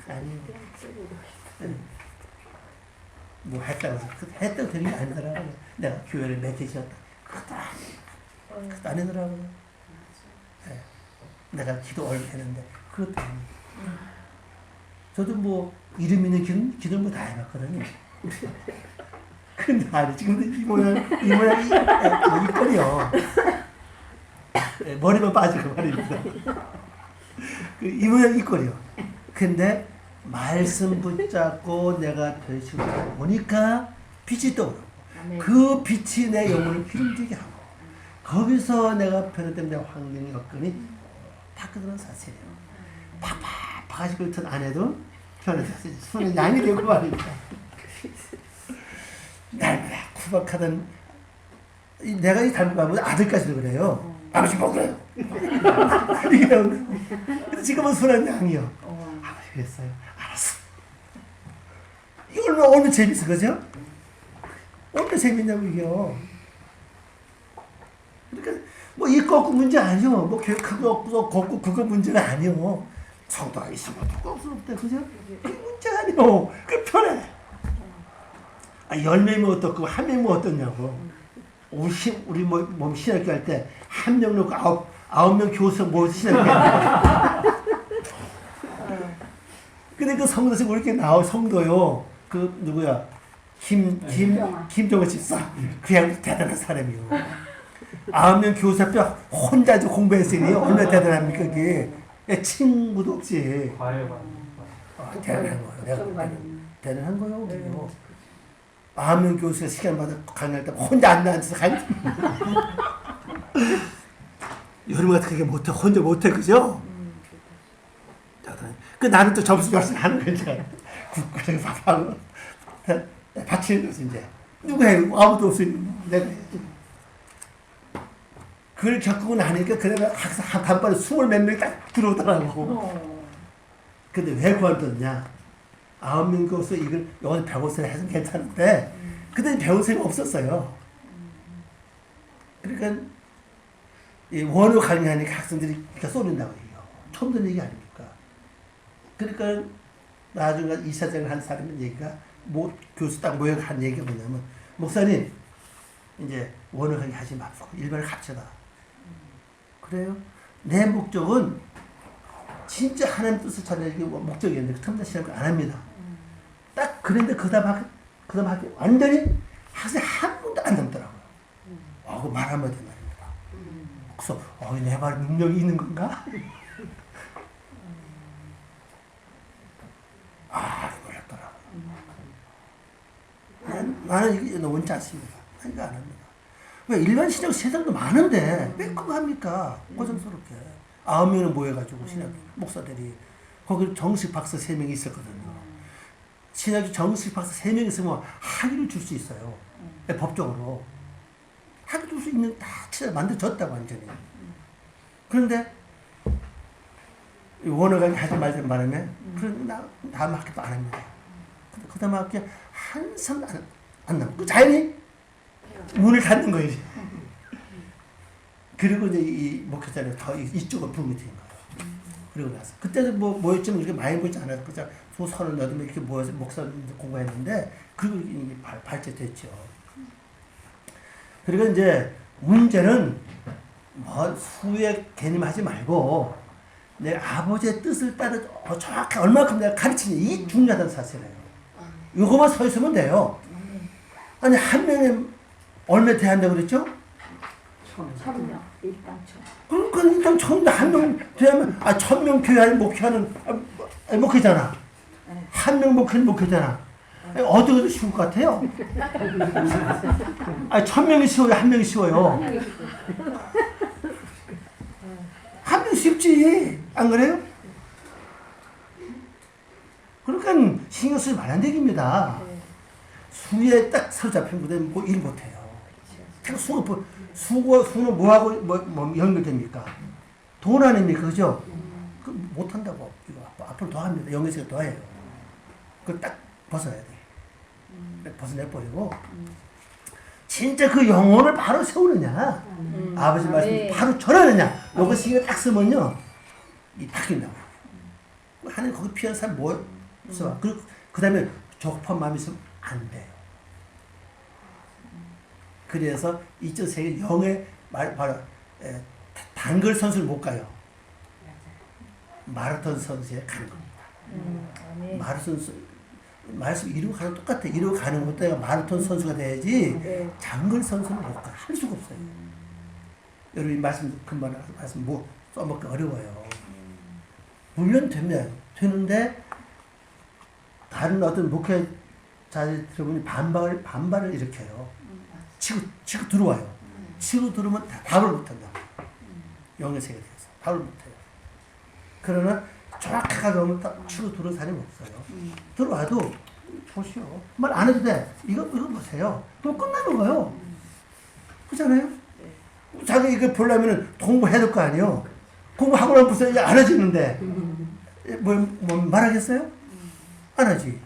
아니, 뭐 했다고 했다고 되는 게 아니더라고요. 내가 교회를 맺히셨다. 그것도 아니더라고요. 네. 내가 기도 얼마 했는데 그것도 아니에요. 저도 뭐 이름 있는 기도 뭐 다 해봤거든요. 근데 아니 지금도 이 모양 이 꼴이요. 머리만 빠지고 말입니다. 이 모양 이 꼴이요. 근데 말씀 붙잡고 내가 되시고 보니까 빛이 떠오르고 그 빛이 내 영혼을 기름지게 하고 거기서 내가 변화된 환경 여건이 다 그런 사실이에요. 바가지고 있던 아내도 변해졌어요. 손에 양이 되고 말입니다. 날마다 구박하던 내가 이 닮은 아들까지도 그래요. 아버지 뭐 그래요? 지금은 손에 양이요. 아버지 그랬어요. 알았어. 이 얼마나 재밌어, 그죠? 얼마나 재밌냐고, 이게요. 그러니까, 뭐, 이 꺾고 문제 아니요. 뭐, 그거 걷고 그거 문제가 아니요. 성도가 있으면 꺾스럽다, 그죠? 그게 문제 아니요. 그 편해. 아, 10명이면 어떻고, 1명이면 어떻냐고. 우리 몸 신학교 할 때, 1명 놓고 9명 교수 모여서 신학교 할 근데 그 성도에서 왜 이렇게 나와, 성도요. 그, 누구야. 김정은 집사. 그냥 대단한 사람이요. 9명 교수 앞에 혼자 공부했으니 얼마나 대단합니까, 그게. 친구도 없이. 대단한 거예요. 내가 볼 때는. 대단한 거예요. 9명 교수가 시간마다 강의할 때 혼자 앉아서 강의. 여러분 같은 그게 못해. 혼자 못해, 그죠? 그 나는 또 점수 열심히 하는 거죠. 국가를 밥하고 바치는 거지 이제. 누가 해? 아무도 없으니 내가 해야지. 그걸 겪고 나니까 그래가 항상 단발에 20몇 명이 딱 들어오더라고. 근데 왜 그만뒀냐? 9명 교수 이걸 여기서 배웠어야 해서 괜찮은데 그때 배울 생각 없었어요. 그러니까 이 원어 강의하니까 학생들이 그러니까 쏘는다고 해요. 처음 듣는 얘기 아닙니까? 그러니까 나중에 이사장을 한 사람의 얘기가 뭐 교수 딱 모여 한 얘기가 뭐냐면 목사님 이제 원어 강의 하지 마시고 일반을 합쳐다. 그래요? 내 목적은 진짜 하나님 뜻을 전하는 게 목적이었는데 그 틈다 시작을 안 합니다. 딱 그런데 그 다음 완전히 학생 한 분도 안 남더라고요. 그 말 한마디 말입니다. 그래서 내 말에 능력이 있는 건가? 놀랐더라고요. 나는 이게 원치 않습니다. 이거 안 합니다. 왜 일반 신학 세상도 많은데 왜 그거 합니까? 고정스럽게. 9명이 모여가지고 신학 목사들이 거기 정식 박사 3명이 있었거든요. 신학교 정식 박사 3명이 있으면 학위를 줄 수 있어요. 법적으로. 학위 줄 수 있는 다 만들어졌다고 완전히. 그런데 원어강의 하지 말든 바람에 그런 다음 학기도 안 합니다. 그 다음 학기에 한참 안 남고 그 자연히 문을 닫는 거예요. 그리고 이제 이 목회자는 더 이쪽으로 부르게 된 거예요. 그리고 나서 그때도 뭐였지만 이렇게 많이 보지 않았고 그냥 소설을 넣으면 이렇게 모여서 목사 공부했는데 그리고 이게 발전됐죠. 그리고 이제 문제는 뭐 수에 개념하지 말고 내 아버지의 뜻을 따라 정확히 얼마큼 내가 가르치냐 이게 중요하다는 사실이에요. 이거만 서 있으면 돼요. 아니 한 명에 얼마 돼야 한다고 그랬죠? 1000명. 일단 1000. 그러니까 일단 처음부터 한 명 돼야면 1000명 교회하는 목회하는 목회잖아. 한 명 목회는 목회잖아. 어디가 쉬울 것 같아요? 1000명이 쉬워요? 한 명이 쉬워요? 한 명 쉽지. 안 그래요? 그러니까 신경 쓰지 말라는 얘기입니다. 수에 딱 사로잡힌 분들은 일 못해요. 수는 뭐하고 뭐 연결됩니까? 돈 아닙니까? 그죠? 그 못한다고. 이거 앞으로 더 합니다. 연결해서 더 해요. 그걸 딱 벗어야 돼. 벗어내버리고 진짜 그 영혼을 바로 세우느냐 아버지 말씀 바로 전하느냐 요거 신경 딱 쓰면요 이 바뀐다고. 하나님 거기 피한 사람 뭐 없어. 그리고 그 다음에 조급한 마음이 있으면 안 돼요. 그래서 2.4개 영의 바로 단걸 선수를 못 가요. 마라톤 선수에 가는 겁니다. 마라톤 말씀 이루고 가는 똑같아. 이루고 가는 것도 내가 마라톤 선수가 돼야지 장걸 선수는 못 가. 할 수가 없어요. 여러분 이 말씀 금방 말씀 뭐 써먹기 어려워요. 물론 되는데 다른 어떤 목회자들 들어보니 반발을 일으켜요. 치고 들어와요. 치고 들어오면 답을 못한다. 영의 세계에서 답을 못해요. 그러나 정확하게 오면 딱 치고 들어온 사람이 없어요. 들어와도 보시오. 말 안 해도 돼. 이거 보세요. 그럼 끝나는 거예요. 그렇잖아요? 자기 이거 보려면 공부해야 될 거 아니에요. 공부하고 나면 벌써 안 해지는데 뭐 말하겠어요? 안 하지.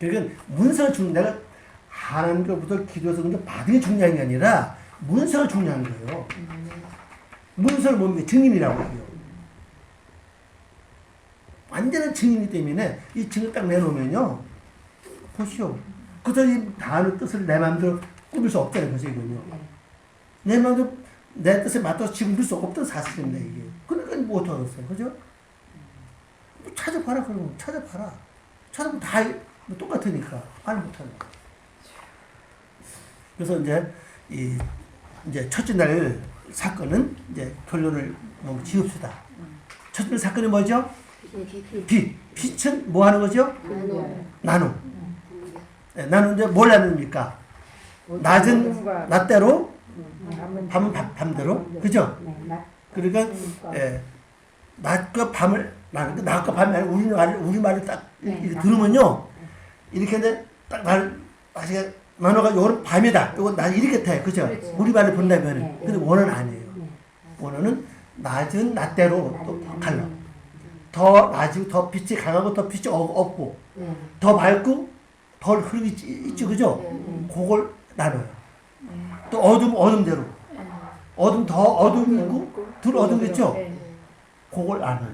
그러니까 문서가 내가 하나님께로부터 기도해서 받은 게 중요한 게 아니라 문서가 중요한 거예요. 문서를 뭡니까? 증인이라고 해요. 완전한 증인이기 때문에 이 증을 딱 내놓으면요. 보시오. 그저 이 단어 뜻을 내 마음대로 꾸밀 수 없다는 거죠, 이건요. 내 마음대로 내 뜻에 맞춰서 지금 넣을 수 없던 사실입니다, 이게. 그러니까 못 하겠어요. 그죠? 찾아봐라, 그러면. 찾아봐라. 찾아보면 다 똑같으니까. 말 못하는 거. 그래서 이제 첫째 날 사건은 이제 결론을 지읍시다. 첫째 날 사건이 뭐죠? 빛은 뭐 하는 거죠? 나눔. 나누는데 뭘 나눕니까? 낮은 낮대로, 밤은 밤대로, 그죠? 그러니까 낮과 밤을 나누는 낮과 밤이 아니라 우리 말을 딱 이렇게 들으면요, 이렇게 딱 나중에 나눠가지고 이거는 밤이다. 이건 낮 이렇게 돼, 그죠? 우리 말을 본다면, 근데 원어는 아니에요. 원어는 낮은 낮대로 또 갈라. 더 낮이고 더 빛이 강하고 더 빛이 없고 더 밝고 덜 흐르기 있죠, 그죠? 그걸 나눠요. 또 어둠대로 어둠 더 어둠이고 덜 어둠이겠죠? 그걸 나눠요.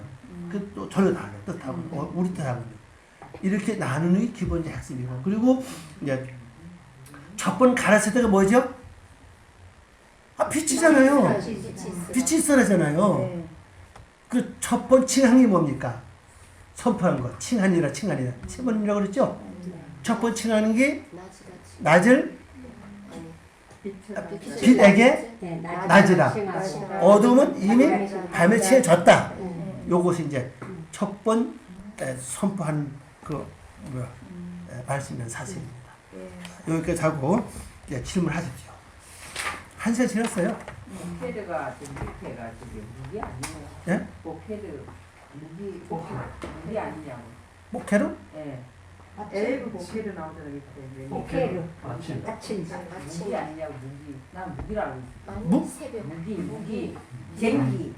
그 또 전혀 달라요. 뜻하고 우리 뜻하고 이렇게 나누는 게 기본적 핵심이고, 그리고 이제 첫 번 가르칠 때가 뭐죠? 빛이잖아요. 빛이 있어라잖아요. 그 첫 번 칭한이 뭡니까? 선포한 거. 칭한이라. 칭한이라고 그랬죠? 첫 번 칭하는 게 낮을 빛에게 낮이라. 어둠은 이미 밤에 칭해졌다. 요것이 이제 첫 번 선포한 말씀이란 사실입니다. 여기까지 하고 질문하십시오. 1시간 지났어요. 목패드가 좀 밑에가 저기 무기 아니에요? 예? 목패드 무기 아니냐고. 목회로? 예. 엘브 목패드 나오잖아 밑에. 목회로. 아침. 아침. 무기 아니냐고 무기. 난 무기라고 했어. 무? 새벽 무기. 쟁기.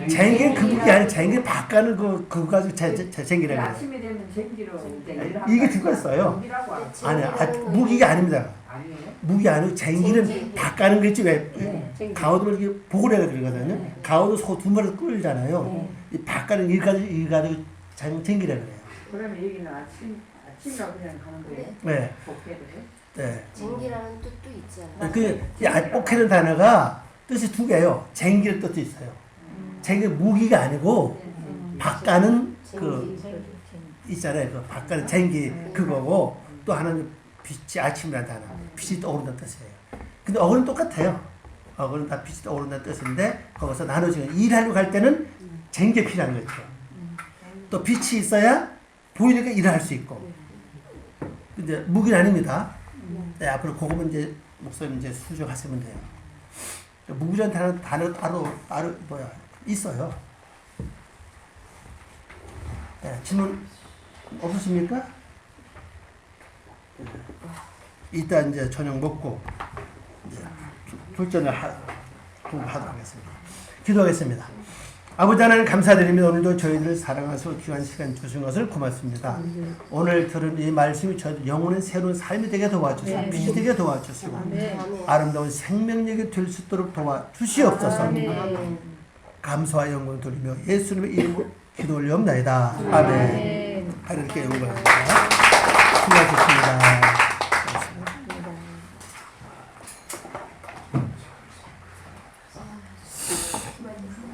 쟁기는 그 무기 아니라 쟁기 바꿔는 그거 가지고 쟁기라고 해요. 아침에 되면 쟁기로 이제 일을 이게 두 가지였어요. 무기라고 안 했어. 아니, 무기가 아닙니다. 아니에요? 무기 아니고 쟁기는 바꿔는 거 있지 왜? 네. 가오도 이렇게 보고래가 그러거든요. 가오도 소 두 마리 끌잖아요. 이 바꿔는 일 가지고 쟁기라고 그래요. 그러면 여기는 아침이라고 그냥 가는 거예요. 네. 목패드를. 네. 쟁기라는 뜻도 있잖아. 이 목회는 단어가 뜻이 두 개예요. 쟁기의 뜻도 있어요. 쟁기 무기가 아니고 바꿔는 그 있잖아요. 그 바꿔는 쟁기 그거고 또 하나는 빛이 아침이라는 단어. 빛이 떠오른다는 뜻이에요. 근데 어근은 똑같아요. 어근은 다 빛이 떠오른다는 뜻인데 거기서 나눠지는 일하려고 할 때는 쟁기 필요한 거죠. 또 빛이 있어야 보이니까 일을 할 수 있고. 근데 무기는 아닙니다. 네, 앞으로 그거만 이제 목사님 이제 수정하시면 돼요. 무기란 단어 따로 뭐야 있어요. 네, 질문 없으십니까? 네. 이따 이제 저녁 먹고 이제 불전을 공부하도록 하겠습니다. 기도하겠습니다. 아버지 하나님 감사드립니다. 오늘도 저희들을 사랑하시고 귀한 시간 주신 것을 고맙습니다. 오늘 들은 이 말씀이 저희들 영혼의 새로운 삶이 되게 도와주시고 빛이 되게 도와주시고 아름다운 생명력이 될 수 있도록 도와주시옵소서. 감사와 영광을 돌리며 예수님의 이름으로 기도 올리옵나이다. 아멘. 하나님께 영광입니다. 수고하셨습니다. 아,